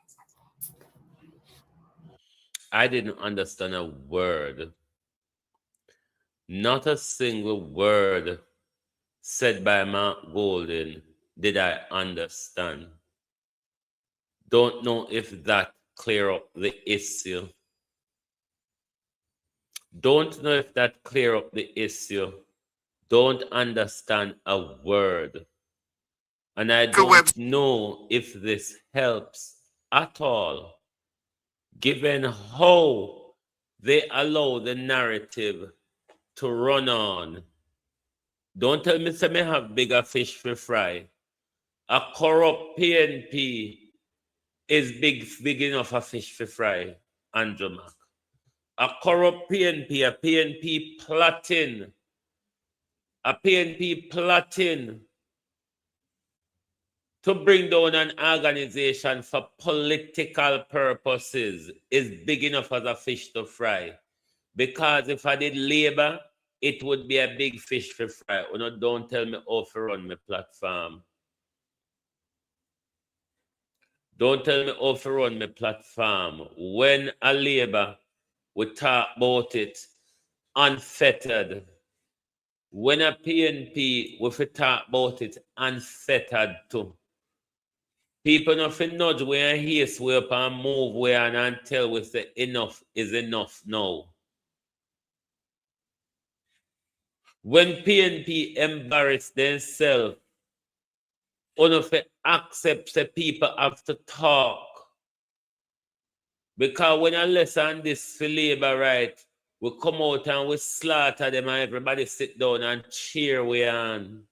I didn't understand a word. Not a single word said by Mark Golden did I understand. Don't know if that clear up the issue. Don't know if that clear up the issue. Don't understand a word. And I don't know if this helps at all, given how they allow the narrative to run on. Don't tell me say me have bigger fish for fry. A corrupt PNP is big enough a fish for fry, Andrew Mac. A corrupt PNP, a PNP plotting to bring down an organization for political purposes is big enough as a fish to fry. Because if I did labor, it would be a big fish to fry. Don't tell me how to run my platform. Don't tell me how to run my platform. When a labor, we talk about it unfettered. When a PNP, we talk about it unfettered too. People nothing nudge where and haste way up and move where and until we say enough is enough now. When PNP embarrass themselves, unofe accept the people have to talk. Because when I listen this for labor right, we come out and we slaughter them and everybody sit down and cheer we on.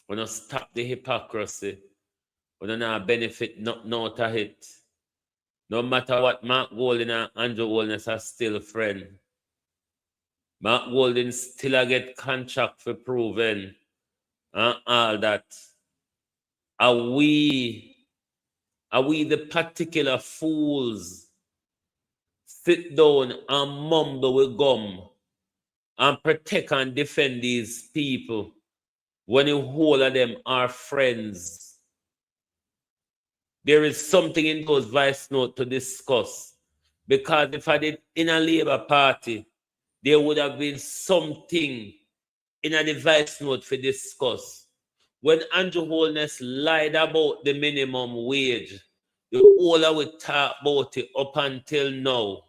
We don't stop the hypocrisy. We don't have benefit nothing out of it. No matter what, Mark Golden and Andrew Holness are still friends. Mark Golden still get contract for proven and all that. Are we the particular fools sit down and mumble with gum and protect and defend these people when the whole of them are friends? There is something in those vice notes to discuss. Because if I did in a Labour Party, there would have been something in a vice note for discuss. When Andrew Holness lied about the minimum wage, the whole of we talk about it up until now.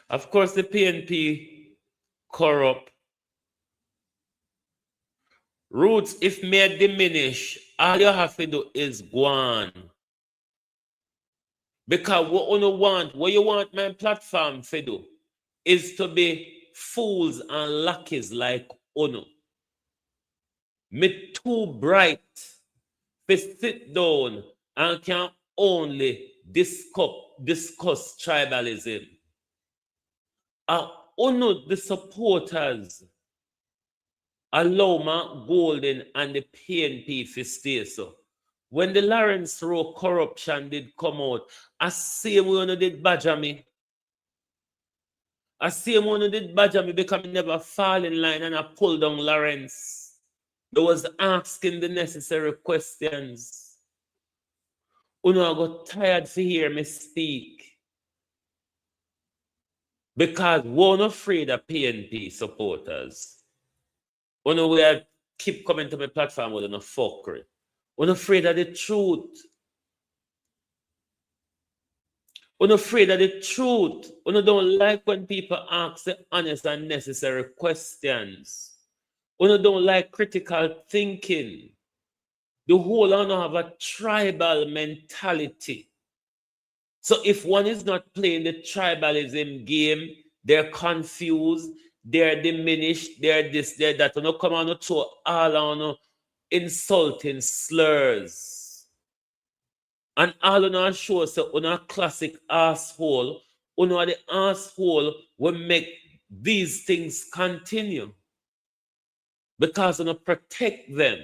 Of course, the PNP corrupt. Roots, if may diminish, all you have to do is go on. Because what you want my platform to do is to be fools and lackeys like Uno. Me too bright to sit down and can only discuss tribalism. Uno, the supporters, allow Mark Golden and the PNP to stay so. When the Lawrence Rowe corruption did come out, I see we did badger me. I see one did badger me because I never fall in line and I pull down Lawrence. They was asking the necessary questions. I got tired to hear me speak. Because we're not afraid of PNP supporters. We keep coming to my platform with no fuckery. We're not afraid of the truth. We're not afraid of the truth. We don't like when people ask the honest and necessary questions. We don't like critical thinking. The whole of have a tribal mentality. So if one is not playing the tribalism game, they're confused, they're diminished, they're this, they're that. You come on to all on insulting slurs. And all on our show say on a classic asshole, on the asshole will make these things continue. Because you protect them.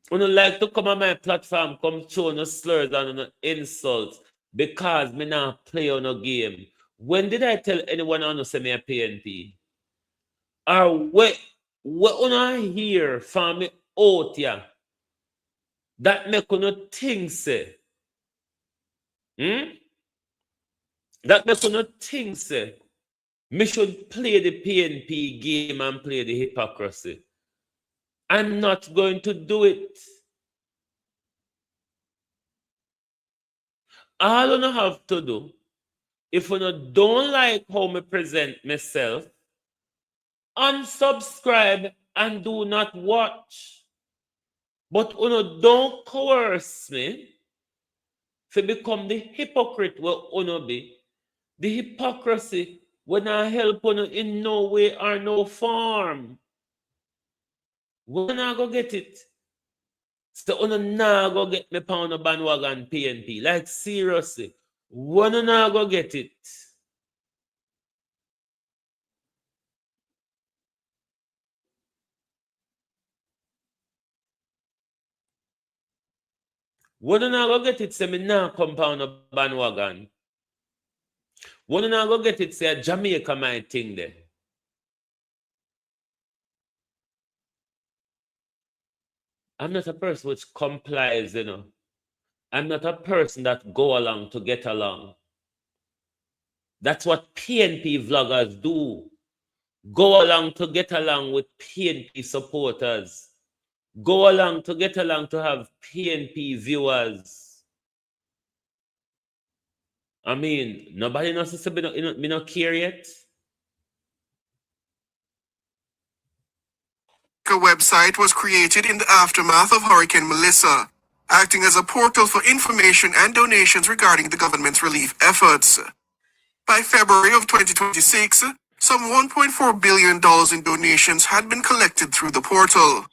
You like to come on my platform, come show no slurs and no insults because me not play on a game. When did I tell anyone on say me a PNP? Or what you hear from me out here that make you think say? That make you think say? Me should play the PNP game and play the hypocrisy. I'm not going to do it. All you have to do, if you don't like how I present myself, unsubscribe and do not watch. But you don't coerce me to become the hypocrite what you be. The hypocrisy will not help you in no way or no form. We're not going to get it. So you not go get me pound a bandwagon PNP. Like seriously. You not go get it. One and I go get it, say me now compound a bandwagon. One and I go get it, say Jamaica my thing there. I'm not a person which complies, you know. I'm not a person that go along to get along. That's what PNP vloggers do. Go along to get along with PNP supporters. Go along to get along to have PNP viewers. I mean, nobody knows to say me not care yet. A website was created in the aftermath of Hurricane Melissa, acting as a portal for information and donations regarding the government's relief efforts. By February of 2026, some $1.4 billion in donations had been collected through the portal.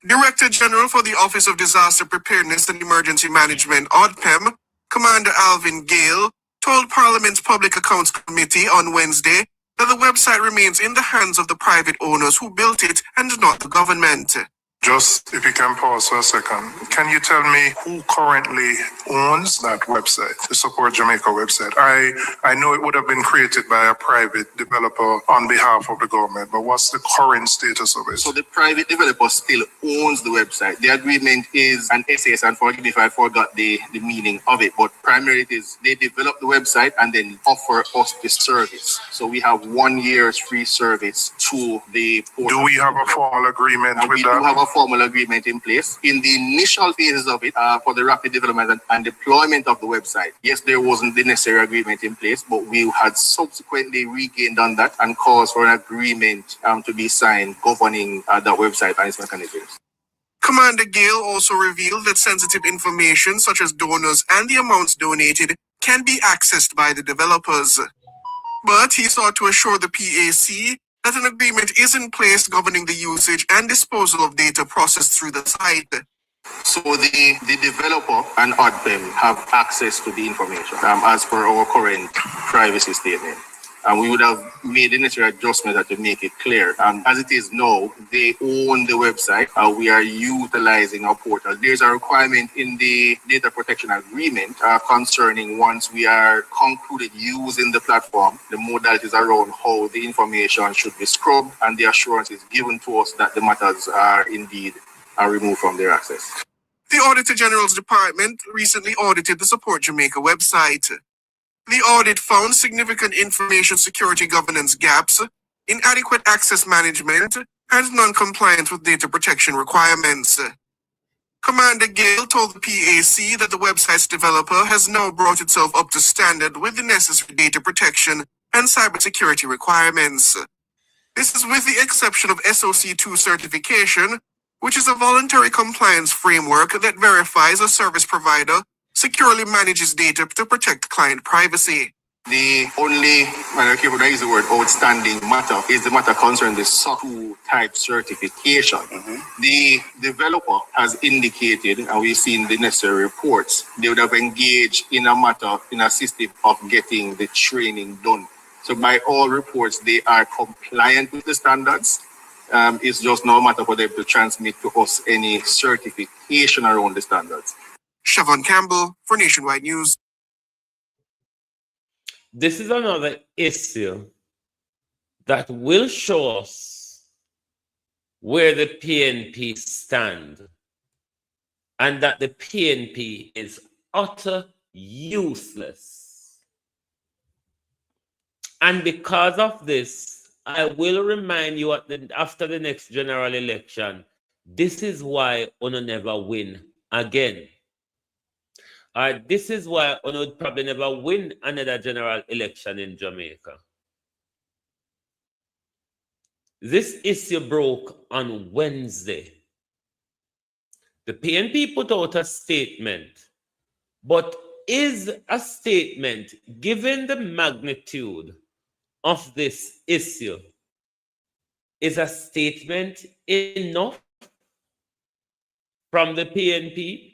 Director General for the Office of Disaster Preparedness and Emergency Management, ODPEM, Commander Alvin Gale, told Parliament's Public Accounts Committee on Wednesday that the website remains in the hands of the private owners who built it and not the government. Just if you can pause for a second, can you tell me who currently owns that website, the Support Jamaica website? I know it would have been created by a private developer on behalf of the government, but what's the current status of it? So the private developer still owns the website. The agreement is an SAS, and forgive me if I forgot the meaning of it, but primarily it is they develop the website and then offer us the service. So we have 1 year's free service to the portal. Do we have a formal agreement with we that? do have a formal agreement in place. In the initial phases of it, for the rapid development and deployment of the website, yes, there wasn't the necessary agreement in place, but we had subsequently regained on that and caused for an agreement to be signed governing that website and its mechanisms. Commander Gale also revealed that sensitive information such as donors and the amounts donated can be accessed by the developers. But he sought to assure the PAC that an agreement is in place governing the usage and disposal of data processed through the site. So the developer and ODPEM have access to the information as per our current privacy statement. And we would have made the necessary adjustment to make it clear. As it is now, they own the website. We are utilizing our portal. There's a requirement in the data protection agreement concerning once we are concluded using the platform, the modalities around how the information should be scrubbed and the assurance is given to us that the matters are indeed removed from their access. The Auditor General's Department recently audited the Support Jamaica website. The audit found significant information security governance gaps, inadequate access management, and non-compliance with data protection requirements. Commander Gale told the PAC that the website's developer has now brought itself up to standard with the necessary data protection and cybersecurity requirements. This is with the exception of SOC2 certification, which is a voluntary compliance framework that verifies a service provider securely manages data to protect client privacy. The only, I can't use the word outstanding matter, is the matter concerning the SOC2 type certification. The developer has indicated, and we've seen the necessary reports, they would have engaged in a matter, in a system of getting the training done. So by all reports, they are compliant with the standards. It's just no matter for them to transmit to us any certification around the standards. Siobhan Campbell for Nationwide News. This is another issue that will show us where the PNP stand and that the PNP is utter useless. And because of this, I will remind you after the next general election, this is why UNO never win again. This is why UNO would probably never win another general election in Jamaica. This issue broke on Wednesday. The PNP put out a statement, but is a statement, given the magnitude of this issue, is a statement enough from the PNP?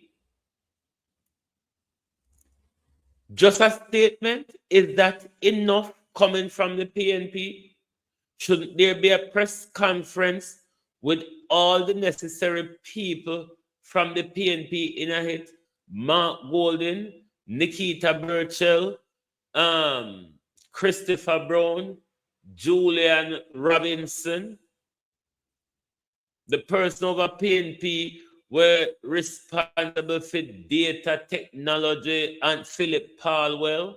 Just a statement? Is that enough coming from the PNP? Shouldn't there be a press conference with all the necessary people from the PNP in it? Mark Golden, Nikita Burchell, Christopher Brown, Julian Robinson. The person over PNP were responsible for data technology, and Philip Palwell.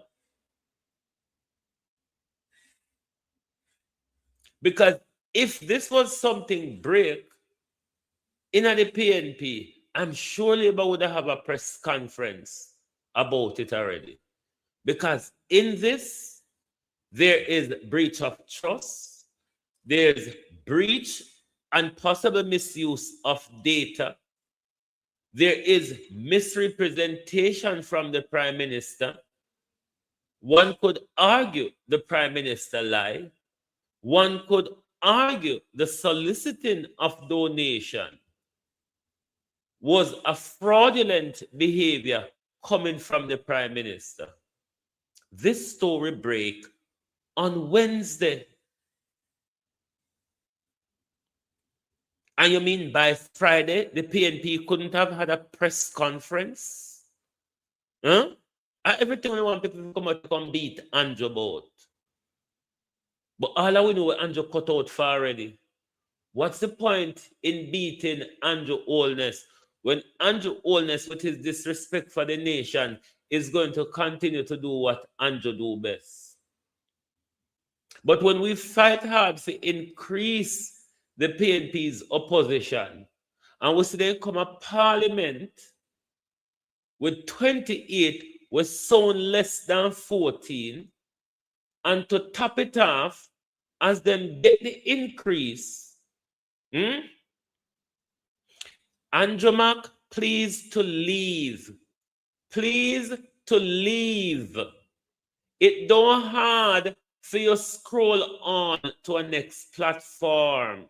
Because if this was something break in the PNP, I'm sure Labour would have a press conference about it already. Because in this, there is breach of trust, there's breach and possible misuse of data, there is misrepresentation from the Prime Minister. One could argue the Prime Minister lied. One could argue the soliciting of donation was a fraudulent behavior coming from the Prime Minister. This story break on Wednesday. And you mean by Friday, the PNP couldn't have had a press conference? Huh? Everything we want people to come out and beat Andrew about. But all we know Andrew cut out for already. What's the point in beating Andrew Holness when Andrew Holness, with his disrespect for the nation, is going to continue to do what Andrew do best? But when we fight hard to increase the PNP's opposition, and we see them come a parliament with 28 was sound less than 14, and to top it off, as them get the increase, Andrew Mack, please to leave. Please to leave. It don't hard for you scroll on to a next platform.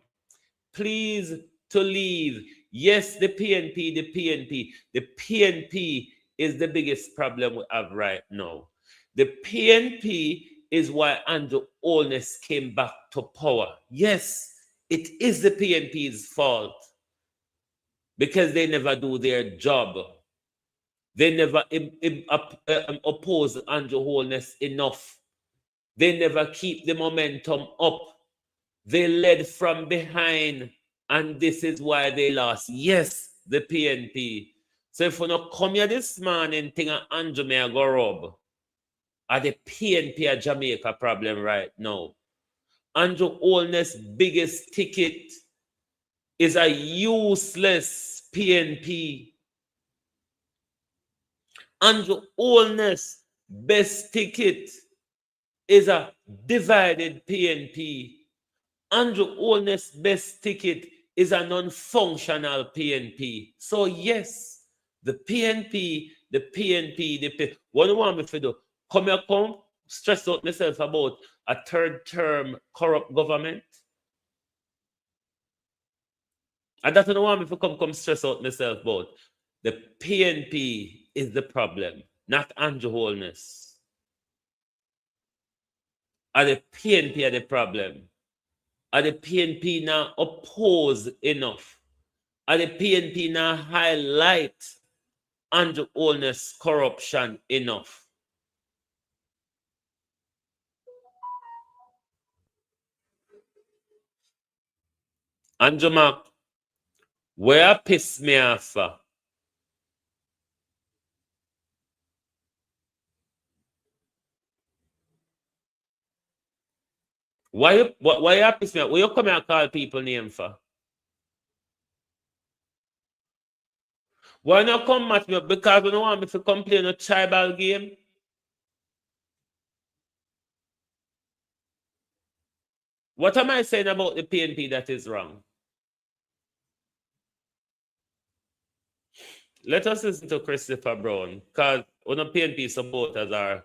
Please to leave. Yes, the PNP is the biggest problem we have right now. The PNP is why Andrew Holness came back to power. Yes, it is the PNP's fault because they never do their job. They never oppose Andrew Holness enough. They never keep the momentum up. They led from behind, and this is why they lost. Yes, the PNP. So if you not come here this morning, think Andrew may go rub. Are the PNP a Jamaica problem right now? Andrew Holness' biggest ticket is a useless PNP. Andrew Holness' best ticket is a divided PNP. Andrew Holness' best ticket is a non-functional PNP. So yes, the PNP. What do you want me to do? Come stress out myself about a third term corrupt government? And that's what I want me to come stress out myself about. The PNP is the problem, not Andrew Holness. And the PNP are the problem. Are the PNP now oppose enough? Are the PNP now highlight Andrew Holness corruption enough? Andrew Mack, where piss me off? Why you piss me off? Why you come and call people name for? Why not come at me up? Because you don't want me to complain a tribal game? What am I saying about the PNP that is wrong? Let us listen to Christopher Brown, because one of PNP supporters are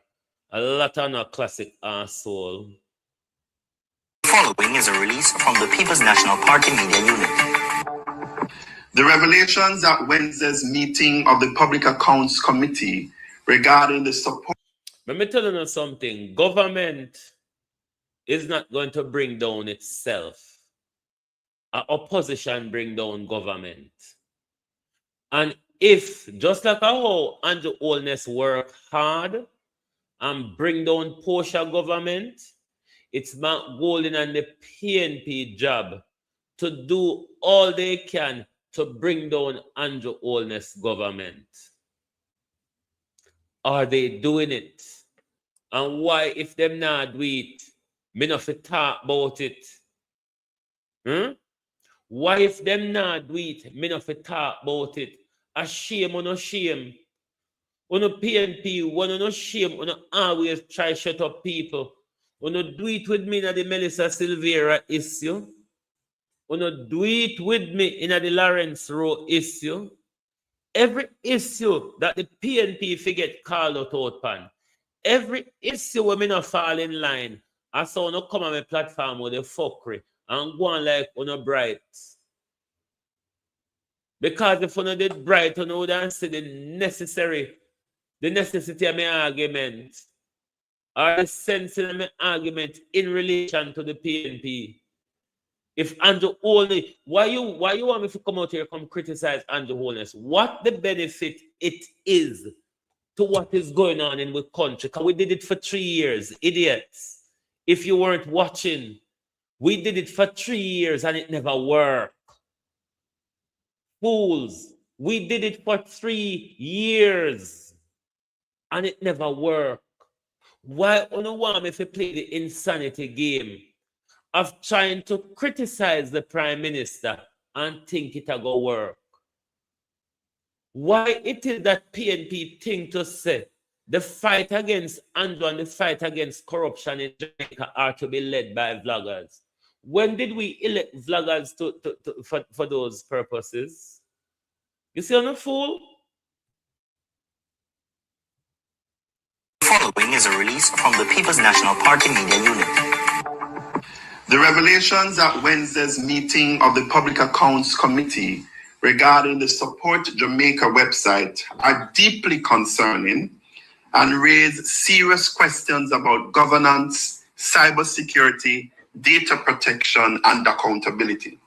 a lot of no classic asshole. Following is a release from the People's National Party Media Unit. The revelations at Wednesday's meeting of the Public Accounts Committee regarding the support. Let me tell you something. Government is not going to bring down itself. Opposition bring down government. And if, just like how Andrew Holness work hard and bring down Portia government, it's Mark Golding and the PNP job to do all they can to bring down Andrew Holness government. Are they doing it? And why, if them not do it, me not fi talk about it? Why, if them not do it, me not fi talk about it? A shame or no shame? Uno PNP, one no shame, uno always try shut up people. Uno do it with me in the Melissa Silveira issue. Uno do it with me in the Lawrence Rowe issue. Every issue that the PNP forget called out pan. Every issue where me not fall in line, I saw no come on my platform with the fuckery and go on like uno bright. Because if uno did bright, uno would answer the necessity of my argument, or the sense of my argument in relation to the PNP. If Andrew Holness, why you want me to come out here come criticize Andrew Holness? What the benefit it is to what is going on in the country? Because we did it for 3 years, idiots. If you weren't watching, we did it for 3 years and it never worked. Fools, we did it for 3 years and it never worked. Why do you want me to play the insanity game of trying to criticize the Prime Minister and think it'll go work? Why it is that PNP think to say the fight against Andrew and the fight against corruption in Jamaica are to be led by vloggers? When did we elect vloggers for those purposes? You see, I'm a fool. Following is a release from the People's National Party Media Unit. The revelations at Wednesday's meeting of the Public Accounts Committee regarding the Support Jamaica website are deeply concerning and raise serious questions about governance, cybersecurity, data protection, and accountability.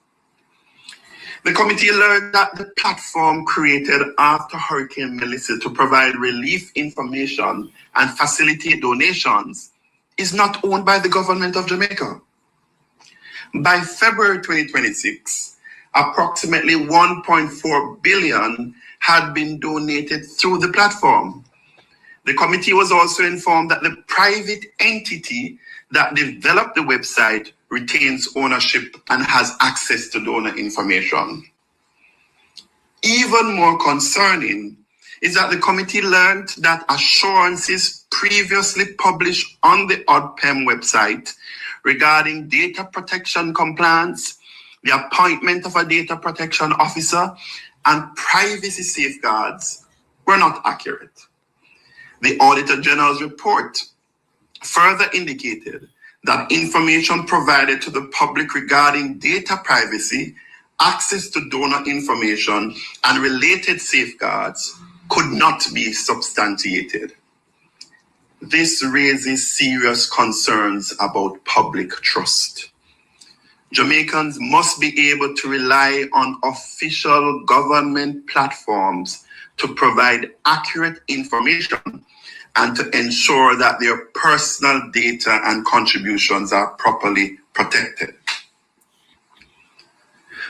The committee learned that the platform created after Hurricane Melissa to provide relief information and facilitate donations is not owned by the government of Jamaica. By February 2026, approximately 1.4 billion had been donated through the platform. The committee was also informed that the private entity that developed the website retains ownership and has access to donor information. Even more concerning is that the committee learned that assurances previously published on the ODPEM website regarding data protection compliance, the appointment of a data protection officer, and privacy safeguards were not accurate. The Auditor General's report further indicated that information provided to the public regarding data privacy, access to donor information, and related safeguards could not be substantiated. This raises serious concerns about public trust. Jamaicans must be able to rely on official government platforms to provide accurate information and to ensure that their personal data and contributions are properly protected.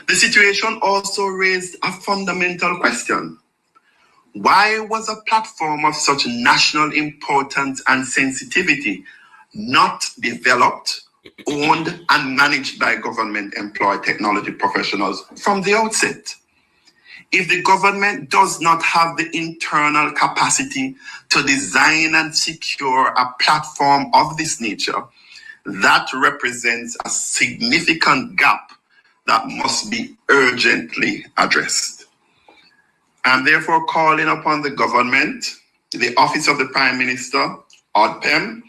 The situation also raised a fundamental question. Why was a platform of such national importance and sensitivity not developed, owned, and managed by government-employed technology professionals from the outset? If the government does not have the internal capacity to design and secure a platform of this nature, that represents a significant gap that must be urgently addressed. I'm therefore calling upon the government, the Office of the Prime Minister, ODPEM,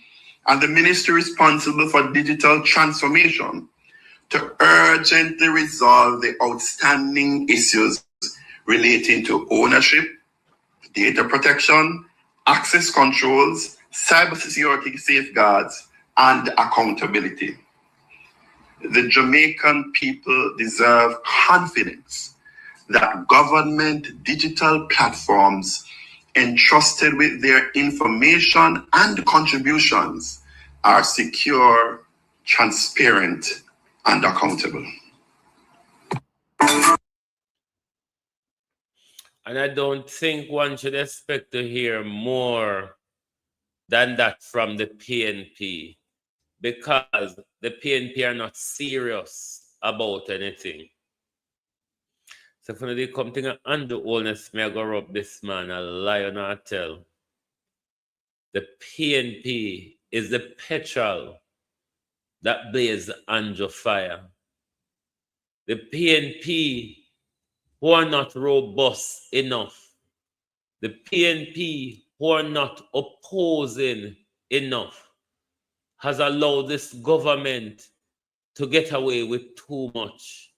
and the ministry responsible for digital transformation to urgently resolve the outstanding issues relating to ownership, data protection, access controls, cybersecurity safeguards, and accountability. The Jamaican people deserve confidence that government digital platforms entrusted with their information and contributions are secure, transparent, and accountable. And I don't think one should expect to hear more than that from the PNP, because the PNP are not serious about anything. So when they come to under Holness, may I go rub this man a lion or tell. The PNP is the petrol that blazed Andrew fire. The PNP who are not robust enough. The PNP who are not opposing enough has allowed this government to get away with too much.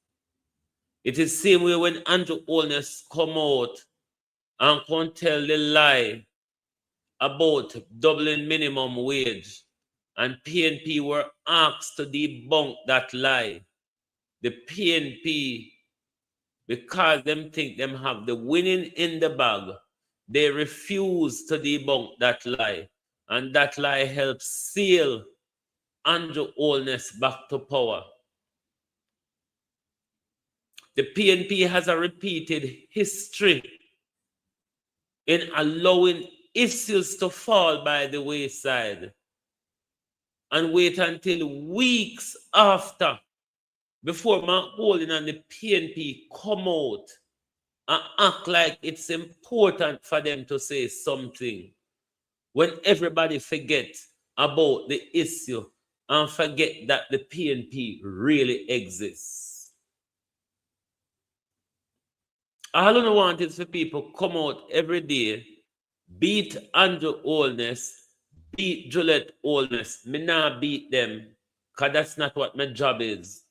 It is the same way when Andrew Holness come out and can tell the lie about doubling minimum wage, and PNP were asked to debunk that lie. The PNP, because them think them have the winning in the bag, they refuse to debunk that lie. And that lie helps seal Andrew Holness back to power. The PNP has a repeated history in allowing issues to fall by the wayside and wait until weeks after before Mark Holding and the PNP come out and act like it's important for them to say something, when everybody forgets about the issue and forget that the PNP really exists. All I want is for people come out every day, beat Andrew Holness, beat Juliet Holness. Me not beat them, because that's not what my job is.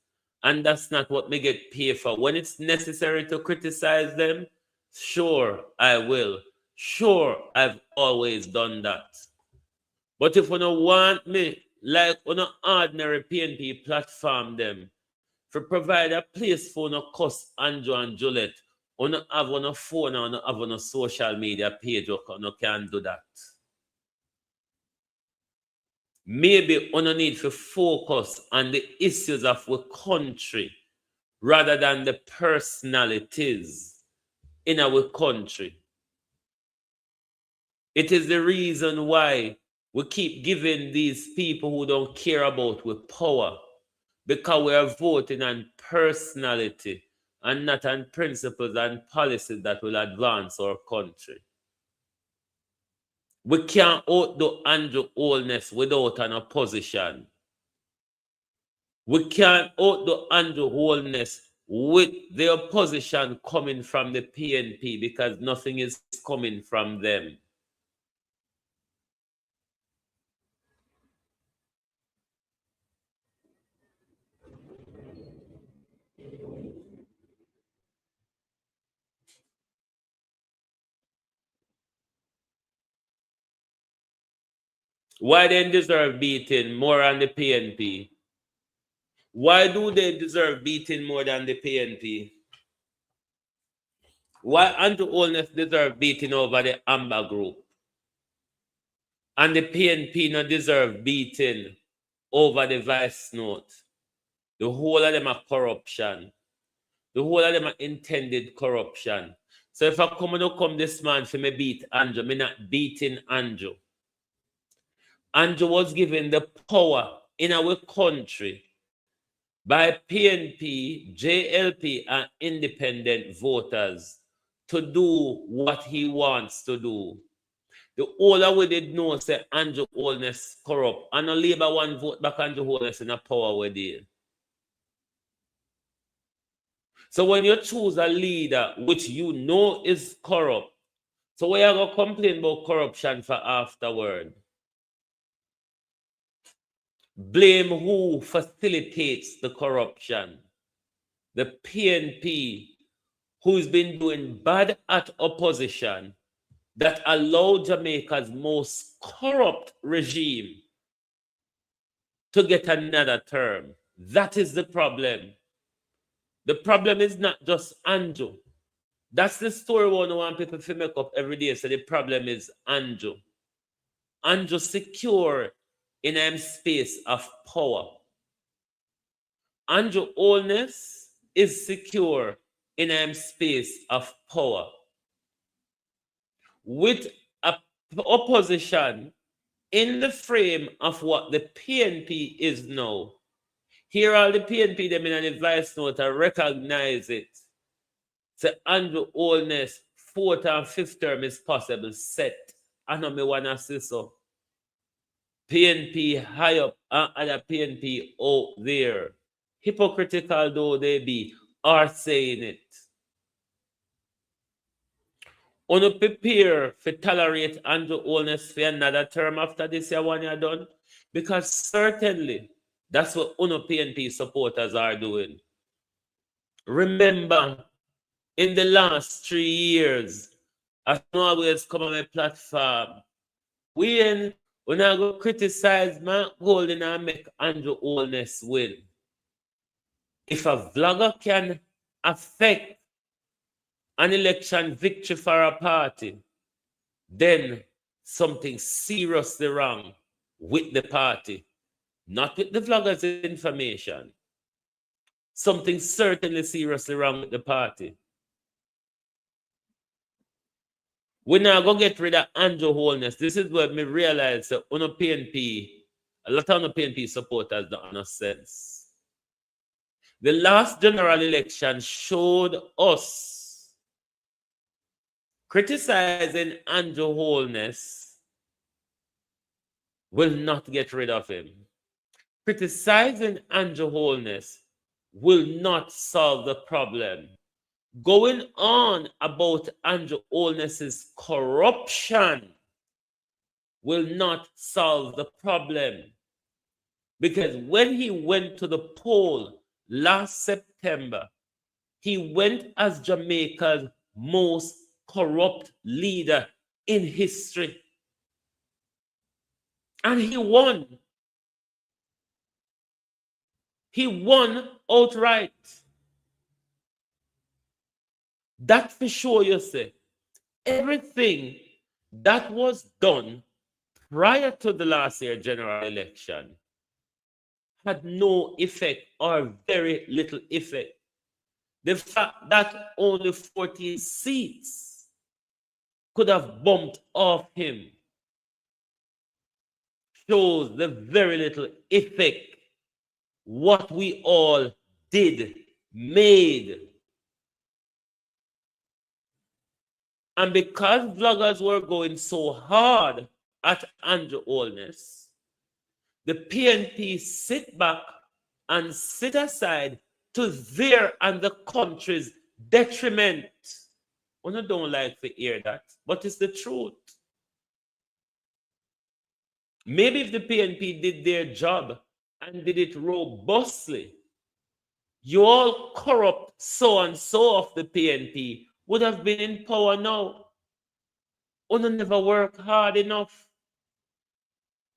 And that's not what me get paid for. When it's necessary to criticize them, sure, I will. Sure, I've always done that. But if you don't want me, like on an ordinary PNP platform them, to provide a place for no cuss Andrew and Juliet, you don't have on a phone or have on a social media page, you can't do that. Maybe you need to focus on the issues of our country rather than the personalities in our country. It is the reason why we keep giving these people who don't care about with power, because we are voting on personality and not on principles and policies that will advance our country. We can't outdo Andrew Holness without an opposition. We can't outdo Andrew Holness with the opposition coming from the PNP, because nothing is coming from them. Why they deserve beating more than the PNP? Why do they deserve beating more than the PNP? Why Andrew Holness deserve beating over the Amber Group? And the PNP not deserve beating over the Vice Note? The whole of them are corruption. The whole of them are intended corruption. So if I come this man for me beat Andrew, me not beating Andrew. Andrew was given the power in our country by PNP, JLP, and independent voters to do what he wants to do. The whole of we did know say Andrew Holness corrupt, and a Labour one vote back Andrew Holness in a power with it. So when you choose a leader which you know is corrupt, so why you going to complain about corruption for afterward? Blame who facilitates the corruption? The PNP, who's been doing bad at opposition, that allowed Jamaica's most corrupt regime to get another term. That is the problem. The problem is not just Andrew. That's the story we want people to make up every day. So the problem is Andrew. Andrew secure in a space of power. Andrew Holness is secure in a space of power. With a opposition in the frame of what the PNP is now. Here are the PNP them in an advice note to recognize it. So Andrew Holness, 4th and 5th term is possible set. I know me wanna say so. PNP high up and other PNP out there, hypocritical though they be, are saying it. Uno prepare for tolerate Andrew Holness for another term after this year 1 year done? Because certainly that's what Uno PNP supporters are doing. Remember, in the last 3 years, I always come on my platform. When I go criticize my holding and make Andrew Holness win. If a vlogger can affect an election victory for a party, then something seriously wrong with the party, not with the vlogger's information. Something certainly seriously wrong with the party. We're not going to get rid of Andrew Holness. This is what me realize that a lot of PNP supporters don't have sense. The last general election showed us criticizing Andrew Holness will not get rid of him. Criticizing Andrew Holness will not solve the problem. Going on about Andrew Holness's corruption will not solve the problem. Because when he went to the poll last September, he went as Jamaica's most corrupt leader in history. And he won. He won outright. That for sure, you say. Everything that was done prior to the last year general election had no effect or very little effect. The fact that only 14 seats could have bumped off him shows the very little effect what we all did, made. And because vloggers were going so hard at Andrew Holness, the PNP sit back and sit aside to their and the country's detriment. I don't like to hear that, but it's the truth. Maybe if the PNP did their job and did it robustly, you all corrupt so-and-so of the PNP would have been in power now. Uno never work hard enough.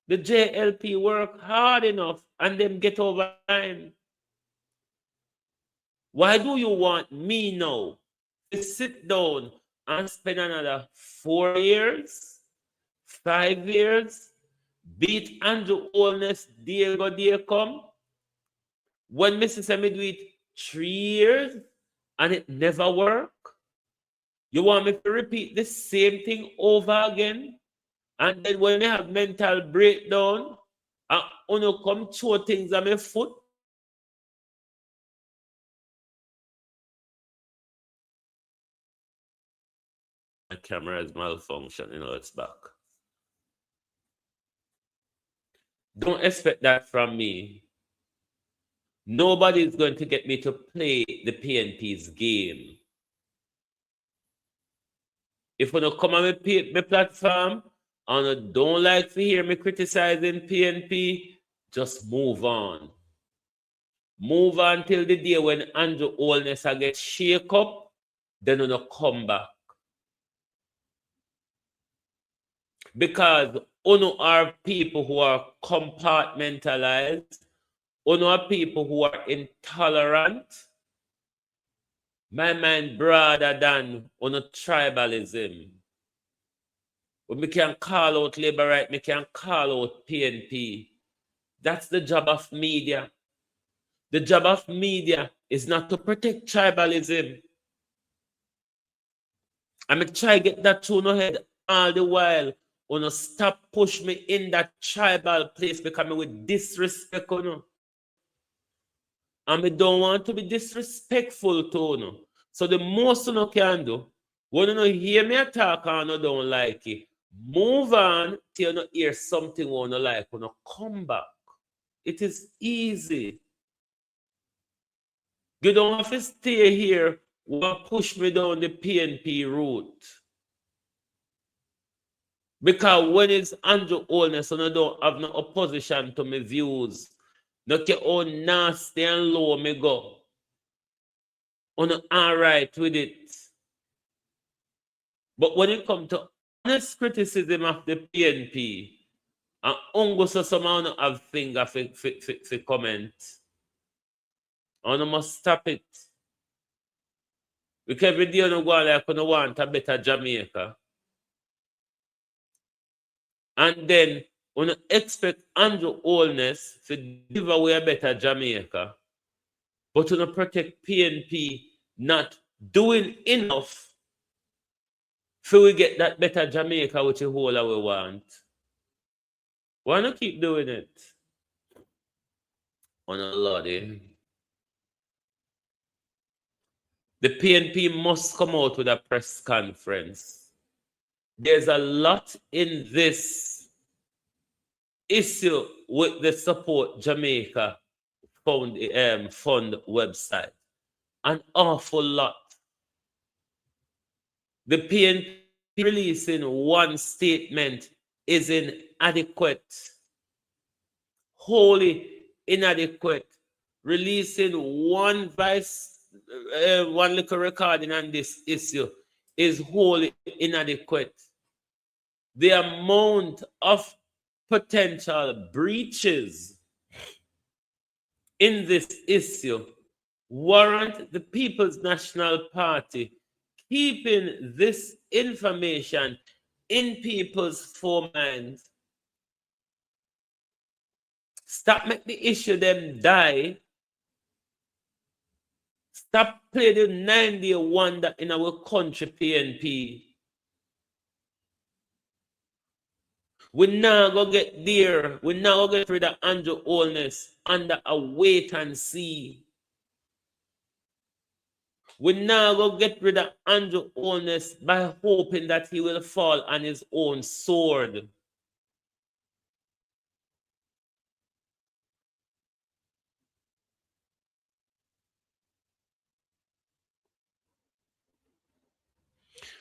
The JLP work hard enough and them get over time. Why do you want me now to sit down and spend another 4 years, 5 years, beat Andrew Holness day go day come? When Mrs. Semi do it 3 years and it never work? You want me to repeat the same thing over again? And then when I have mental breakdown, and uno come throw things on my foot? My camera is malfunctioning, it's back. Don't expect that from me. Nobody is going to get me to play the PNP's game. If you don't come on my platform and you don't like to hear me criticizing PNP, just move on. Move on till the day when Andrew Holness gets shake up, then you come back. Because uno are people who are compartmentalized, uno are people who are intolerant. My mind broader than on a tribalism. When we can call out labor right, we can call out PNP. That's the job of media. The job of media is not to protect tribalism. I'm going to try to get that to no head all the while. Wanna stop push me in that tribal place because I with disrespect, you know. And I don't want to be disrespectful to you know. So the most you can do, when you hear me talk and you don't like it, move on till you hear something you don't like, you come back. It is easy. You don't have to stay here or push me down the PNP route. Because when it's Andrew Holness and I don't have no opposition to my views, not your own nasty and low me go. I'm all right with it. But when it comes to honest criticism of the PNP, and ungo someone have finger for comment, and I must stop it. Because every day I go like I want a better Jamaica. And then when you expect Andrew Holness to give away a better Jamaica, but when you protect PNP not doing enough for we get that better Jamaica which you whole we want. Why not keep doing it? On a lordy. The PNP must come out with a press conference. There's a lot in this issue with the Support Jamaica fund website. An awful lot. The PNP releasing one statement is inadequate. Wholly inadequate. Releasing one little recording on this issue is wholly inadequate. The amount of potential breaches in this issue warrant the People's National Party keeping this information in people's foreminds. Stop make the issue them die. Stop playing the 90 wonder in our country, PNP. We now go get there. We now go get rid of Andrew Holness under a wait and see. We now go get rid of Andrew Holness by hoping that he will fall on his own sword.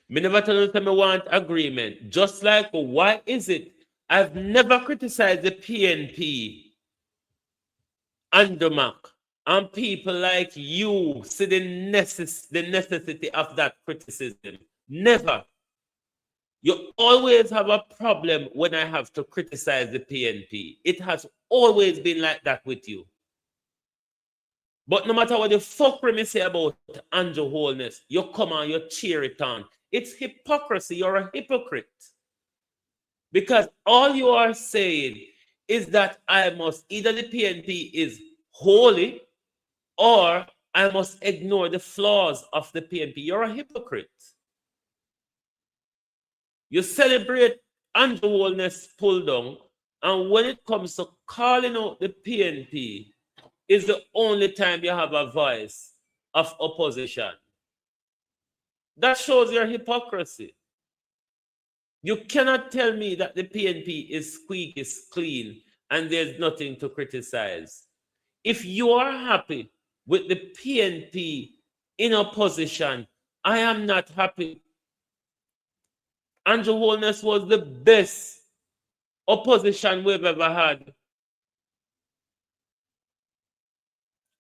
Me never tell you that I want agreement. Just like, why is it I've never criticized the PNP and the MAC, and people like you see the necessity of that criticism. Never. You always have a problem when I have to criticize the PNP. It has always been like that with you. But no matter what the fuckery me say about Andrew Holness, you come and you cheer it on. It's hypocrisy. You're a hypocrite. Because all you are saying is that I must, either the PNP is holy or I must ignore the flaws of the PNP. You're a hypocrite. You celebrate Andrew Holness pull down, and when it comes to calling out the PNP, is the only time you have a voice of opposition. That shows your hypocrisy. You cannot tell me that the PNP is squeaky clean and there's nothing to criticize. If you are happy with the PNP in opposition, I am not happy. Andrew Holness was the best opposition we've ever had.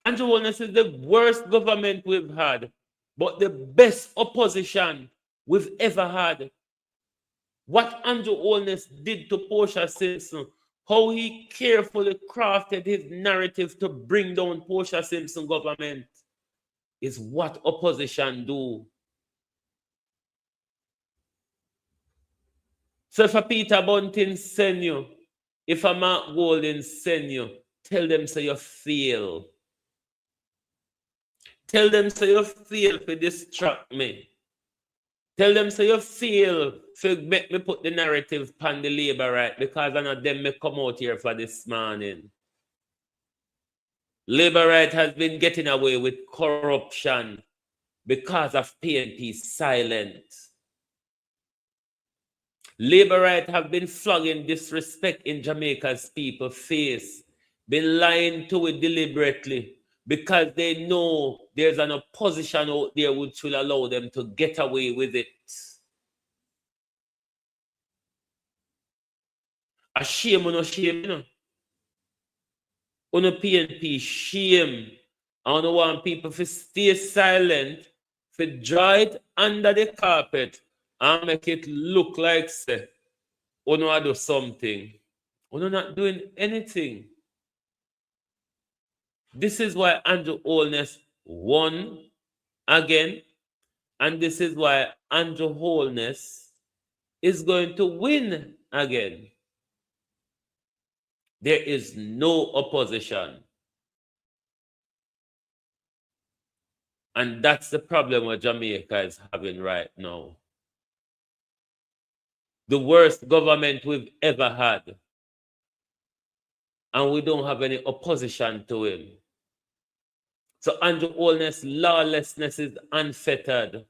Andrew Holness is the worst government we've had, but the best opposition we've ever had. What Andrew Holness did to Portia Simpson, how he carefully crafted his narrative to bring down Portia Simpson government. is what opposition do. So if a Peter Bunting send you, if a Mark Golden send you, tell them so you fail. Tell them so you fail to distract me. Tell them so you fail to make me put the narrative on the labor right, because I know them me come out here for this morning. Labor right has been getting away with corruption because of PNP silence. Labor right have been flogging disrespect in Jamaica's people face, been lying to it deliberately because they know there's an opposition out there which will allow them to get away with it. A shame or no shame, you know. On a PNP, shame. I don't want people to stay silent, to draw it under the carpet and make it look like, say, oh no, I do something. Oh no, not doing anything. This is why Andrew Holness won again. And this is why Andrew Holness is going to win again. There is no opposition. And that's the problem what Jamaica is having right now. The worst government we've ever had. And we don't have any opposition to him. So Andrew Holness' lawlessness is unfettered.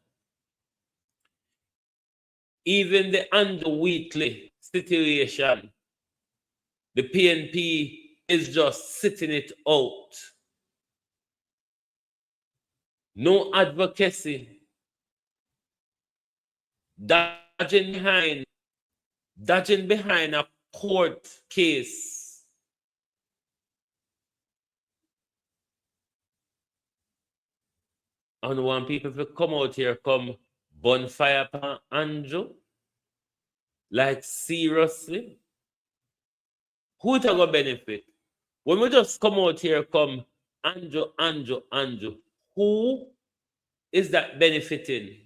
Even the Andrew Wheatley situation, the PNP is just sitting it out. No advocacy. Dodging behind a court case. And when people come out here, come bonfire upon Andrew, like seriously, who to go benefit? When we just come out here, come Andrew, who is that benefiting?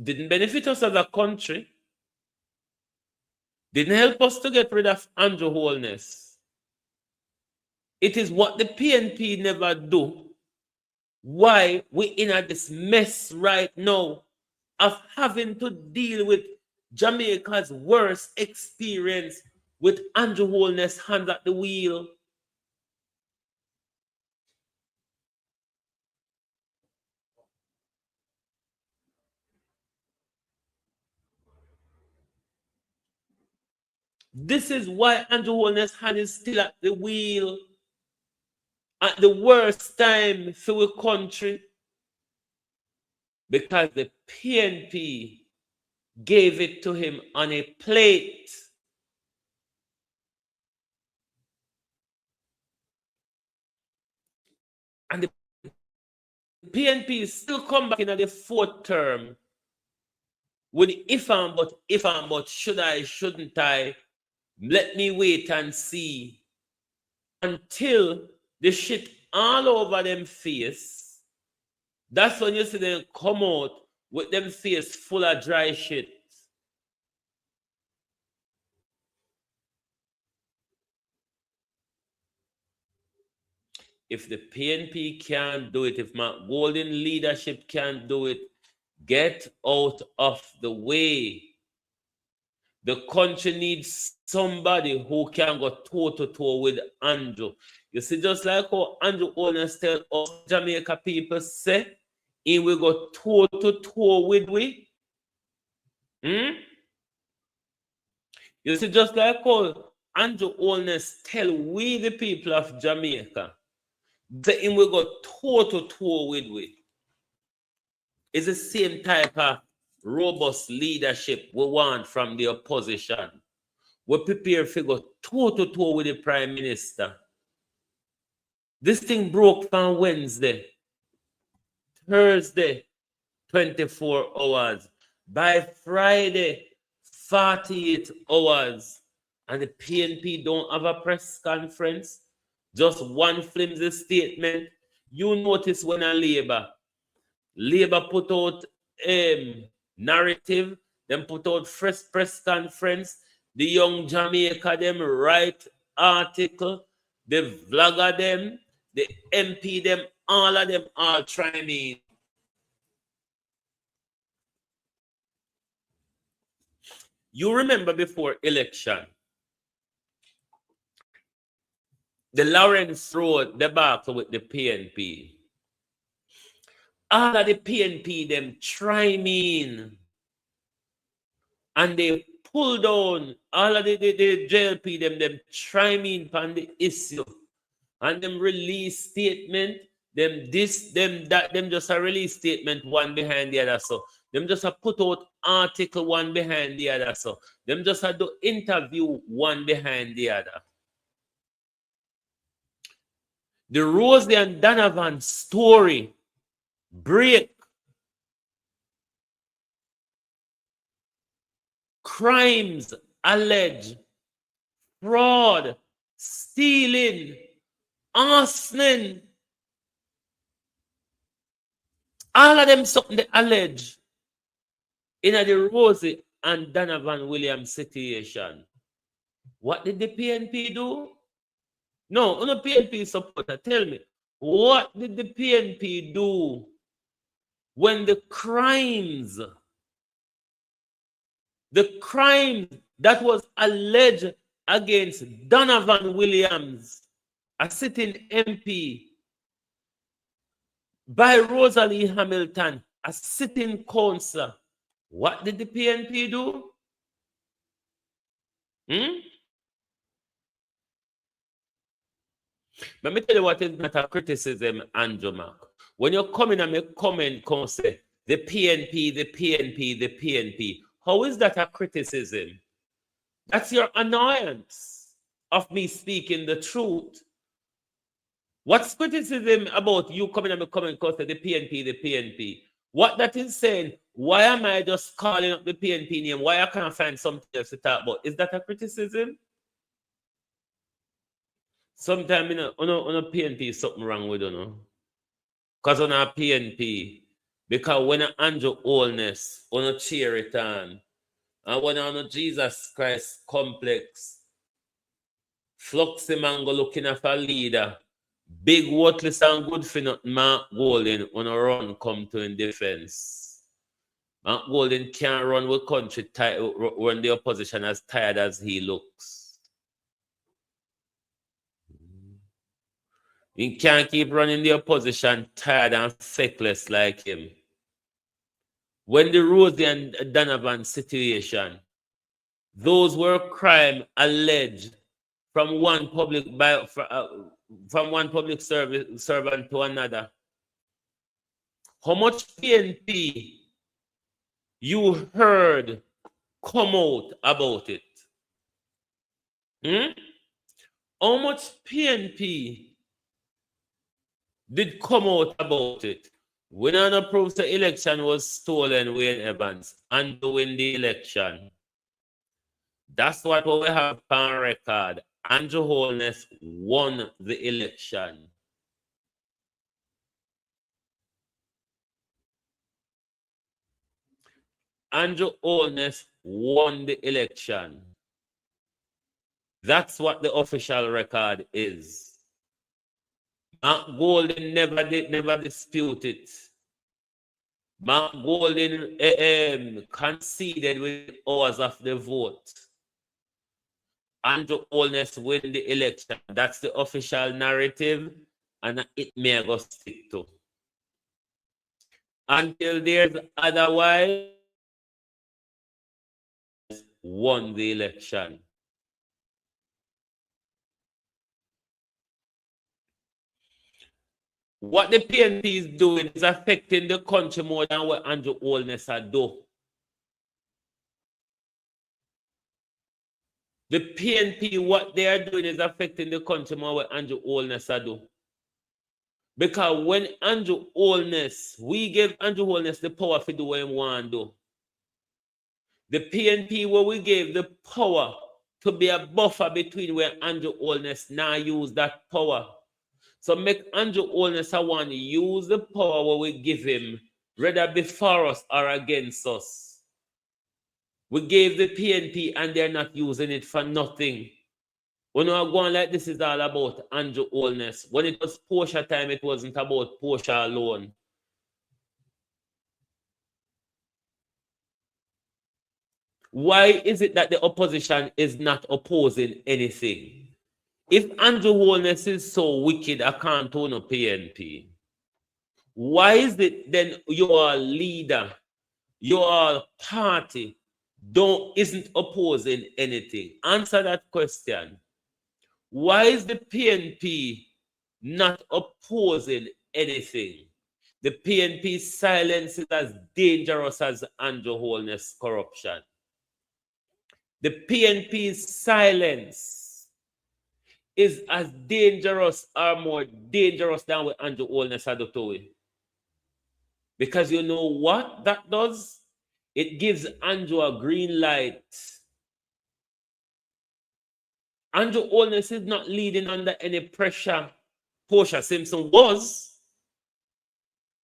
Didn't benefit us as a country. Didn't help us to get rid of Andrew Holness. It is what the PNP never do. Why we in this mess right now of having to deal with Jamaica's worst experience with Andrew Holness hands at the wheel. This is why Andrew Holness' hand is still at the wheel at the worst time for our country, because the PNP gave it to him on a plate. And the PNP still come back in the fourth term with if and but, should I, shouldn't I? Let me wait and see until the shit all over them face. That's when you see them come out with them face full of dry shit. If the PNP can't do it, if my golden leadership can't do it, get out of the way. The country needs somebody who can go toe-to-toe with Andrew. You see, just like how Andrew Holness tell us Jamaica people say, he will go toe-to-toe with we. You see, just like how Andrew Holness tell we the people of Jamaica, that he will go toe-to-toe with we. It's the same type of robust leadership we want from the opposition. We prepare to go toe-to-toe with the Prime Minister. This thing broke on Wednesday. Thursday, 24 hours. By Friday, 48 hours. And the PNP don't have a press conference. Just one flimsy statement. You notice when a Labour put out narrative, them put out fresh press conference, the young Jamaica them write article, the vlogger them, the MP them, all of them all try me. You remember before election, the Lawrence Road debacle with the PNP. All of the PNP them try me, and they pull down all of the JLP them try me on the issue, and them release statement, them this, them that, them just a release statement one behind the other. So them just a put out article one behind the other. So them just a do interview one behind the other. The Rosie and Donovan story break. Crimes alleged, fraud, stealing, arsoning. All of them something they allege in the Rosie and Donovan Williams situation. What did the PNP do? No, the PNP supporter, tell me, what did the PNP do when the crimes that was alleged against Donovan Williams, a sitting MP, by Rosalie Hamilton, a sitting councillor, what did the PNP do? Let me tell you what is not a criticism, Andrew Mark. When you come in and make comment, come say, the PNP, the PNP, the PNP. How is that a criticism? That's your annoyance of me speaking the truth. What's criticism about you coming and coming and say the PNP, the PNP? What that is saying, why am I just calling up the PNP name? Why I can't find something else to talk about? Is that a criticism? Sometimes on a PNP something wrong with you. Because on a PNP, because when Andrew Holness, on a cheer return, and when on a Jesus Christ complex, Fluxy Mango looking at a leader, big worthless and good for nothing, Mark Golden on a run come to in defense. Mark Golden can't run with country when the opposition as tired as he looks. He can't keep running the opposition tired and feckless like him. When the Rosie and Donovan situation, those were crime alleged from one public servant to another. How much PNP you heard come out about it? How much PNP did come out about it? When an proves the election was stolen, Wayne Evans, and to win the election. That's what we have on record. Andrew Holness won the election. Andrew Holness won the election. That's what the official record is. Mark Golden never disputed it. Mark Golden conceded with hours of the vote. Andrew Holness win the election. That's the official narrative, and it may go stick to. Until there's otherwise, won the election. What the PNP is doing is affecting the country more than what Andrew Holness had done. The PNP, what they are doing is affecting the country more than what Andrew Holness had done. Because when Andrew Holness, we gave Andrew Holness the power to do what he want to do. The PNP, where we gave the power to be a buffer between where Andrew Holness now use that power. So make Andrew Holness I want to use the power what we give him, whether before us or against us. We gave the PNP and they're not using it for nothing. When we are going like this is all about Andrew Holness. When it was Portia time, it wasn't about Portia alone. Why is it that the opposition is not opposing anything? If Andrew Holness is so wicked, I can't own a PNP. Why is it then your leader, your party, isn't opposing anything? Answer that question. Why is the PNP not opposing anything? The PNP's silence is as dangerous as Andrew Holness corruption. The PNP's silence is as dangerous or more dangerous than what Andrew Holness had to it. Because you know what that does? It gives Andrew a green light. Andrew Holness is not leading under any pressure. Portia Simpson was.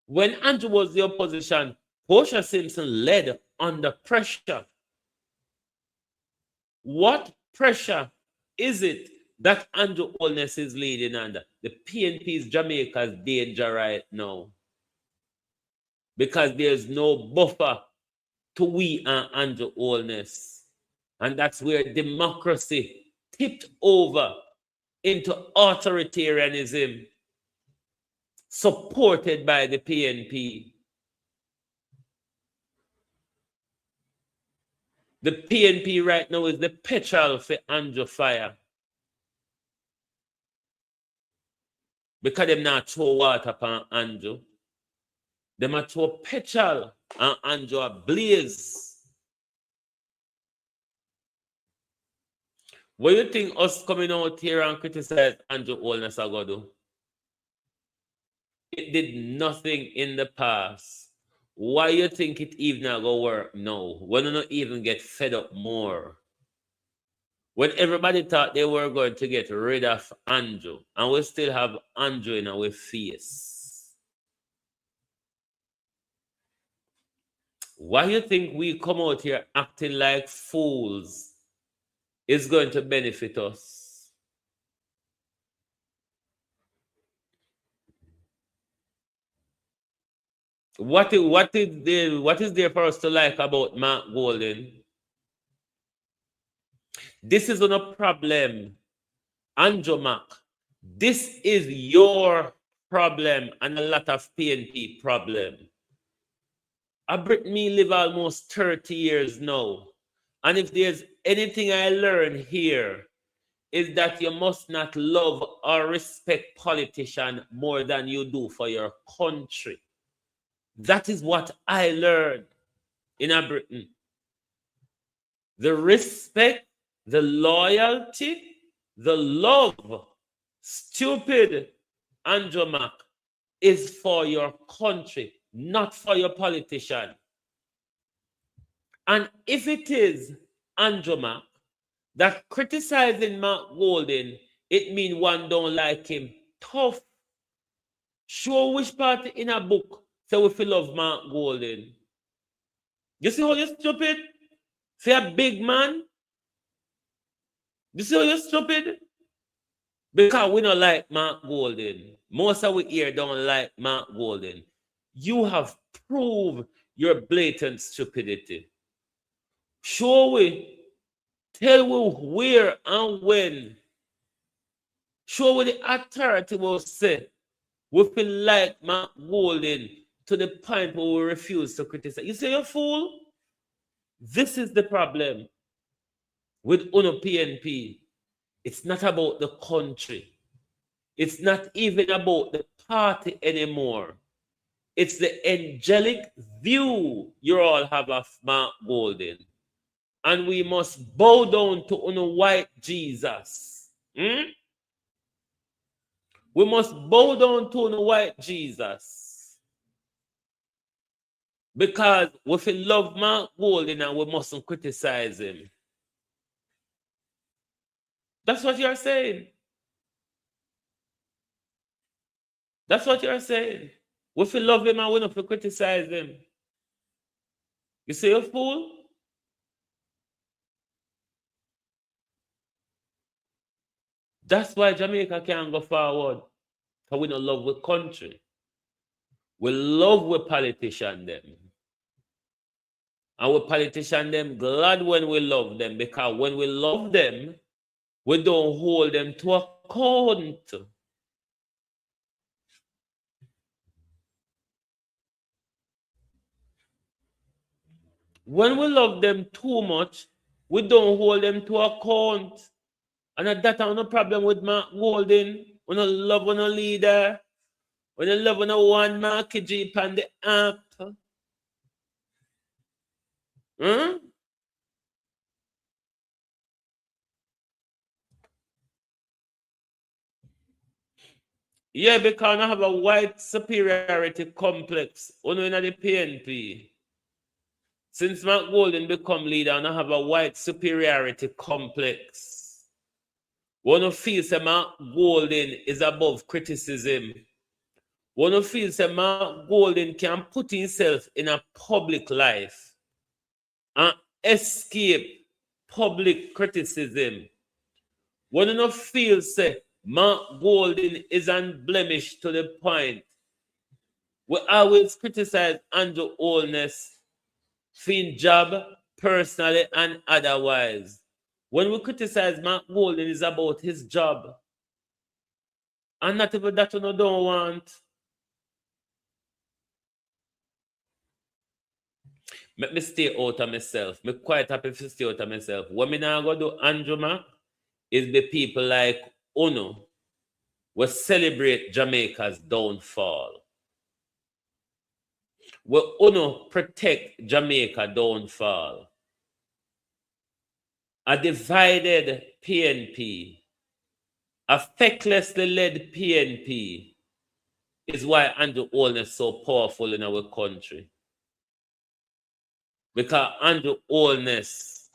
When Andrew was the opposition, Portia Simpson led under pressure. What pressure is it that Andrew Holness is leading under? The PNP's Jamaica's danger right now. Because there's no buffer to we and Andrew Holness. And that's where democracy tipped over into authoritarianism, supported by the PNP. The PNP right now is the petrol for Andrew fire. Because them not throw water upon Andrew. Them not throw petrol and Andrew ablaze. What do you think us coming out here and criticize Andrew Holness are going to do? It did nothing in the past. Why you think it even going to work now? When you not even get fed up more? When everybody thought they were going to get rid of Andrew, and we still have Andrew in our face. Why you think we come out here acting like fools is going to benefit us? What is there for us to like about Mark Golden? This is not a problem, Andrew Mac. This is your problem and a lot of PNP problem. Me live almost 30 years now. And if there's anything I learned here, is that you must not love or respect politicians more than you do for your country. That is what I learned in Britain. The respect, the loyalty, the love, stupid Andrew Mac, is for your country, not for your politician. And if it is Andrew Mac that criticizing Mark Golden, it means one don't like him. Tough. Show which part in a book so if you love Mark Golden. You see how you're stupid? Say a big man. You see how you're stupid? Because we don't like Mark Golden. Most of we here don't like Mark Golden. You have proved your blatant stupidity. Show we. Tell we where and when. Show we the authority will say. We feel like Mark Golden to the point where we refuse to criticize. You say you're a fool? This is the problem with UNO PNP. It's not about the country. It's not even about the party anymore. It's the angelic view you all have of Mark Golden. And we must bow down to UNO white Jesus. We must bow down to UNO white Jesus. Because if we love Mark Golden and we mustn't criticize him. That's what you're saying. That's what you're saying. We feel love him and we don't feel criticize him. You see, you fool? That's why Jamaica can't go forward. Because we don't love the country. We love the politician them. And we politician them glad when we love them, because when we love them, we don't hold them to account. When we love them too much, we don't hold them to account. And that I have no problem with Mark Golden. We don't love one leader. We don't love one Marky Jeep on the app. Huh? Yeah, because I have a white superiority complex. Only in the PNP. Since Mark Golden become leader, I have a white superiority complex. One who feels that Mark Golden is above criticism. One who feels that Mark Golden can put himself in a public life and escape public criticism. One who feels that Mark Golden is unblemished to the point we always criticize Andrew Holness for his job, personally and otherwise. When we criticize Mark Golden, it's about his job. And not even that we don't want. Make me stay out of myself. Me quite happy to stay out of myself. What me now go do, Andrew Mac, is the people like Uno will celebrate Jamaica's downfall. Will Uno protect Jamaica downfall. A divided PNP, a fecklessly led PNP, is why Andrew Holness is so powerful in our country. Because Andrew Holness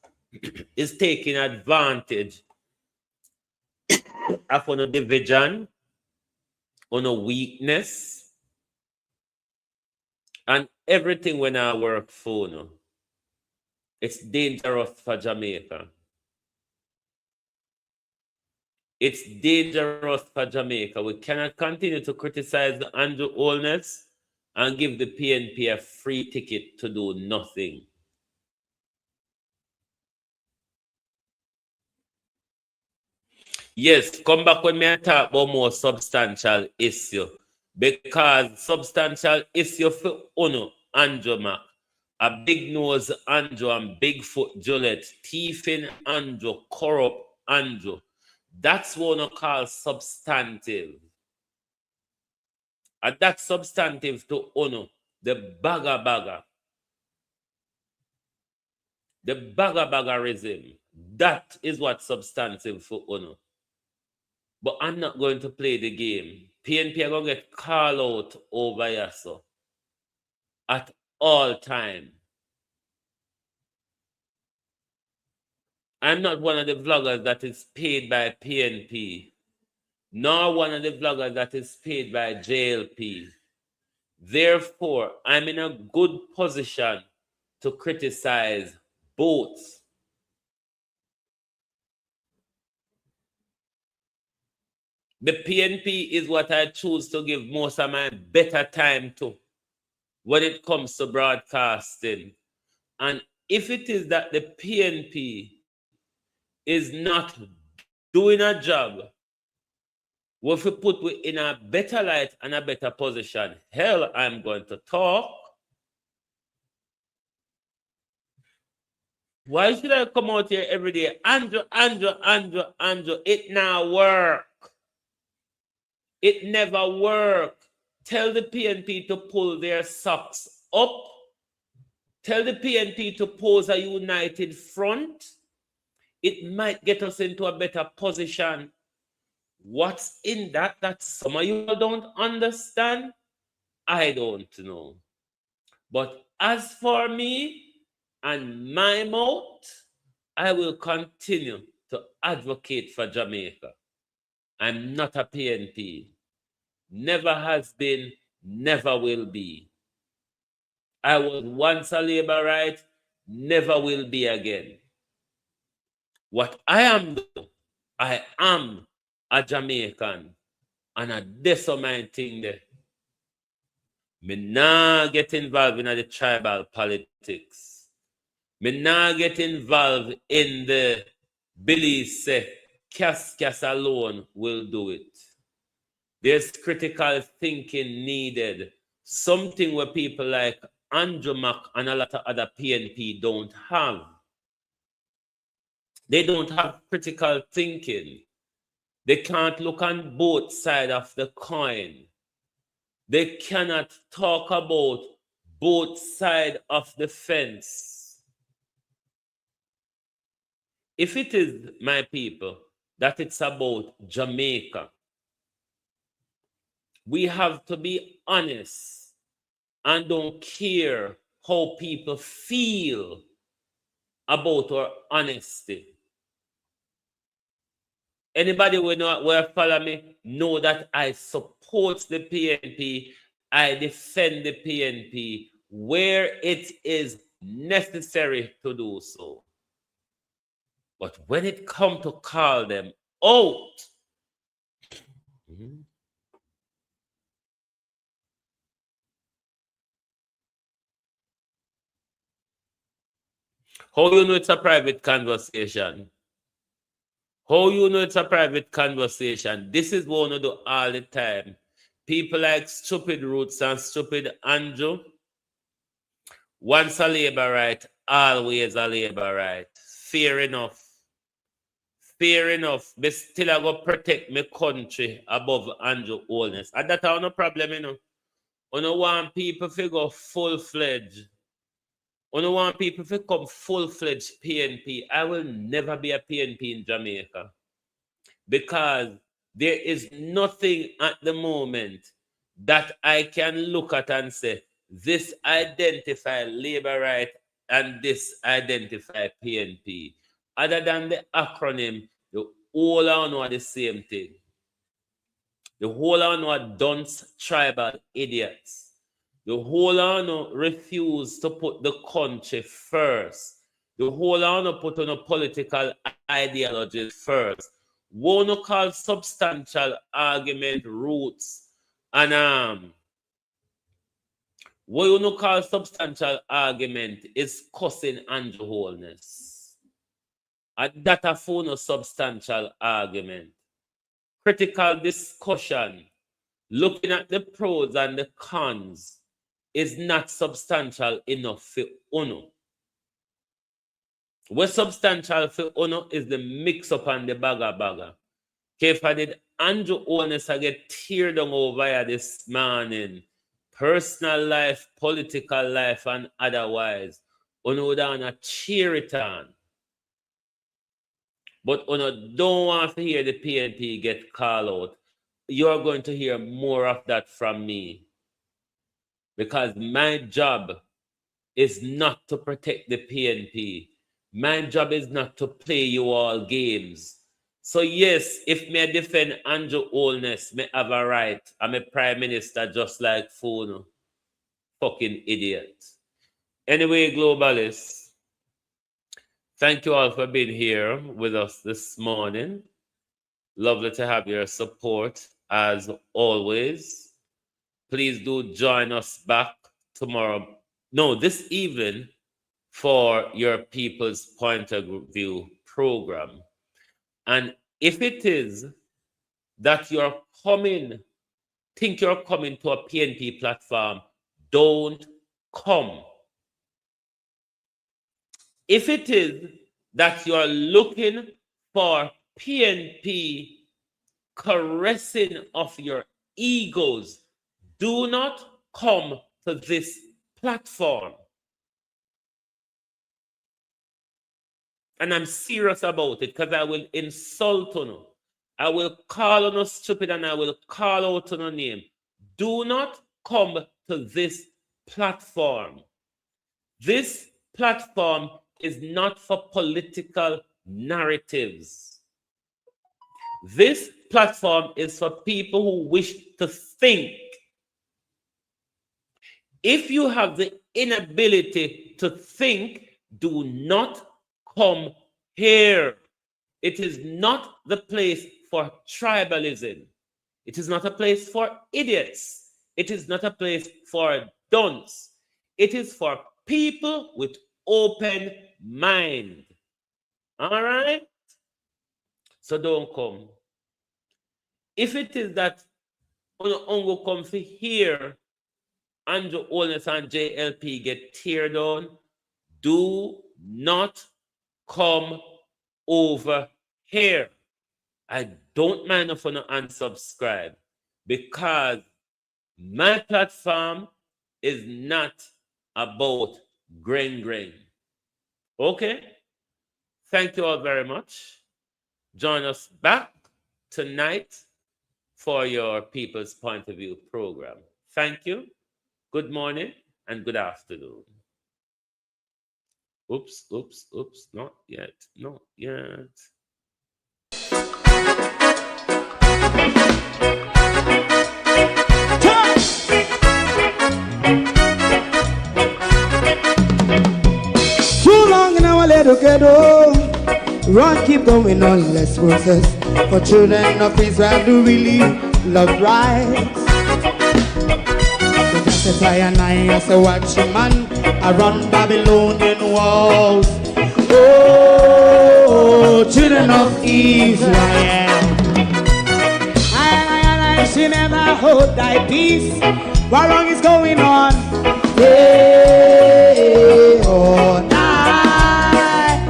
is taking advantage of a division, on a weakness, and everything when I work for no. It's dangerous for Jamaica. It's dangerous for Jamaica. We cannot continue to criticize the Andrew Holness and give the PNP a free ticket to do nothing. Yes, come back when me talk about more substantial issue. Because substantial issue for Uno, Andrew Mac, a big nose Andrew and Bigfoot Juliet, thieving Andrew, corrupt Andrew. That's what I call substantive. And that's substantive to Uno, the bagger. The baggerism. That is what substantive for Uno. But I'm not going to play the game. PNP are going to get called out over here, so at all time. I'm not one of the vloggers that is paid by PNP, nor one of the vloggers that is paid by JLP. Therefore, I'm in a good position to criticize both. The PNP is what I choose to give most of my better time to when it comes to broadcasting. And if it is that the PNP is not doing a job, we have to put in a better light and a better position. Hell, I'm going to talk. Why should I come out here every day? Andrew, it now work. It never worked. Tell the PNP to pull their socks up. Tell the PNP to pose a united front. It might get us into a better position. What's in that some of you don't understand? I don't know. But as for me and my mouth, I will continue to advocate for Jamaica. I'm not a PNP. Never has been, never will be. I was once a Labourite, never will be again. What I am, though, I am a Jamaican, and a decimate thing there. Me nah get involved in the tribal politics. Me nah get involved in the belief say Cas alone will do it. There's critical thinking needed. Something where people like Andrew Mack and a lot of other PNP don't have. They don't have critical thinking. They can't look on both sides of the coin. They cannot talk about both sides of the fence. If it is, my people, that it's about Jamaica, we have to be honest and don't care how people feel about our honesty. Anybody will follow me know that I support the PNP. I defend the PNP where it is necessary to do so. But when it comes to call them out, how you know it's a private conversation? How you know it's a private conversation? This is what I do all the time. People like Stupid Roots and Stupid Andrew. Once a Labourite, always a Labourite. Fair enough. Fair enough. But still I go protect my country above Andrew Holness. And that's no problem, you know. I don't want people to go full-fledged. I don't want people to come full-fledged PNP. I will never be a PNP in Jamaica. Because there is nothing at the moment that I can look at and say, this identify Labourite and this identify PNP. Other than the acronym, the whole of them are the same thing. The whole of them are dunce tribal idiots. The whole of them refuse to put the country first. The whole of them put on a political ideology first. One call substantial argument roots and what you call substantial argument is cussing Andrew Holness. And that a phone substantial argument. Critical discussion, looking at the pros and the cons, is not substantial enough for UNO. What substantial for UNO is the mix-up and the bagger. If I did Andrew Holness, I get teared down over here this morning, personal life, political life, and otherwise, UNO would want cheer it on. But UNO don't want to hear the PNP get called out. You're going to hear more of that from me. Because my job is not to protect the PNP. My job is not to play you all games. So yes, if me defend Andrew Holness, me have a right. I'm a prime minister just like Fono. Fucking idiot. Anyway, globalists, thank you all for being here with us this morning. Lovely to have your support as always. Please do join us back tomorrow. No, this evening for your People's Point of View program. And if it is that you're coming, think you're coming to a PNP platform, don't come. If it is that you're looking for PNP caressing of your egos, do not come to this platform. And I'm serious about it because I will insult you. I will call you stupid and I will call out your name. Do not come to this platform. This platform is not for political narratives. This platform is for people who wish to think. If you have the inability to think, do not come here. It is not the place for tribalism. It is not a place for idiots. It is not a place for dunce. It is for people with open mind. All right? So don't come. If it is that Ongo come to hear Andrew Holness and JLP get tear down, do not come over here. I don't mind if you not unsubscribe, because my platform is not about grain. Okay? Thank you all very much. Join us back tonight for your People's Point of View program. Thank you. Good morning and good afternoon. Oops, not yet. Too long in our little ghetto. Run, keep going on, let's process. For children of Israel do really love rights. So just as I and I as a watching man around Babylonian walls. Oh, children of Israel. I should never hold thy peace. What wrong is going on? Day or night.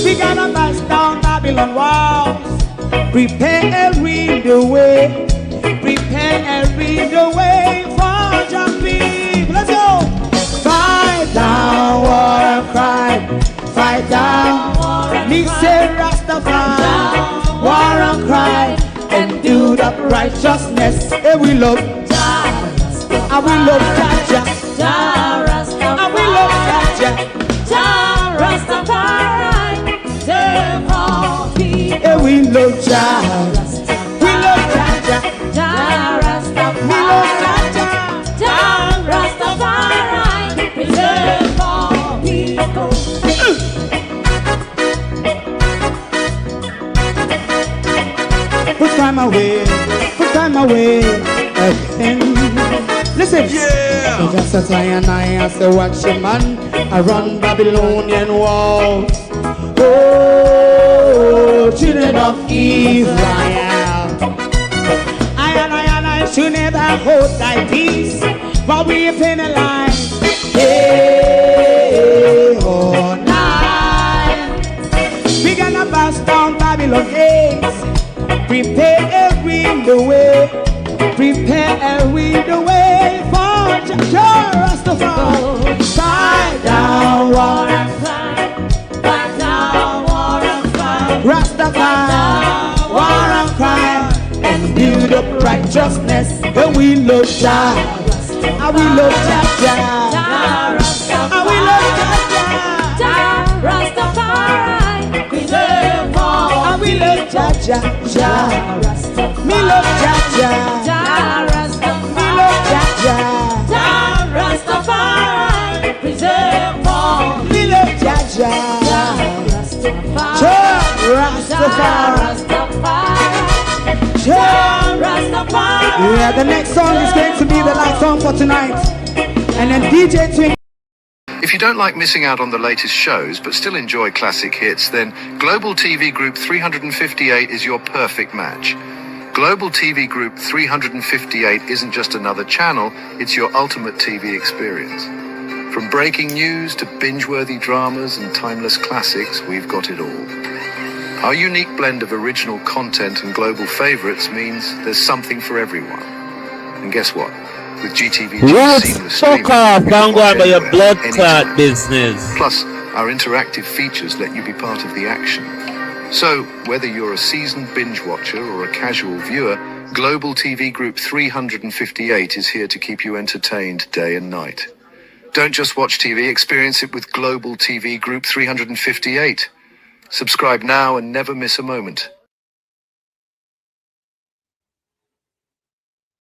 We gotta bust down Babylon walls. Prepare and read the way. Prepare and read the way for jumping. Let's go. Fight down, war and cry. Fight down, me say Rastafari. War and cry and do that righteousness. And we love Jah. And we love Jah. And we love Jah. Jah Rastafari. Save all people. And we love Jah. We love Jah. Jah Rastafari. We love Jah. Jah Rastafari. Save all people. Put time away again. Listen, yeah. So just as I and I as a watching man, I run Babylonian walls. Oh, children of Israel. I and I should never hold thy peace, while we penalize day or night. We gonna bust down Babylon gates. Prepare and read the way. Prepare and read the way for Jah Rastafari. Fight down, war and fight. Fight down, war and fight. Rastafari, war and cry, and build up righteousness. And we love Jah, and we love Jah. And we love Jah. Rastafari, preserve all. And we love Jah. Me love Jah. Me love Jah. Rastafari, preserve all. Me love Jah. Rastafari. Yeah, the next song is going to be the last song for tonight. And then DJ Twin. If you don't like missing out on the latest shows but still enjoy classic hits, then Global TV Group 358 is your perfect match. Global TV Group 358 isn't just another channel, it's your ultimate TV experience. From breaking news to binge-worthy dramas and timeless classics, we've got it all. Our unique blend of original content and global favorites means there's something for everyone. And guess what? With GTV's seamless streaming, don't go about your blood clot business. Plus, our interactive features let you be part of the action. So, whether you're a seasoned binge watcher or a casual viewer, Global TV Group 358 is here to keep you entertained day and night. Don't just watch TV, experience it with Global TV Group 358. Subscribe now and never miss a moment.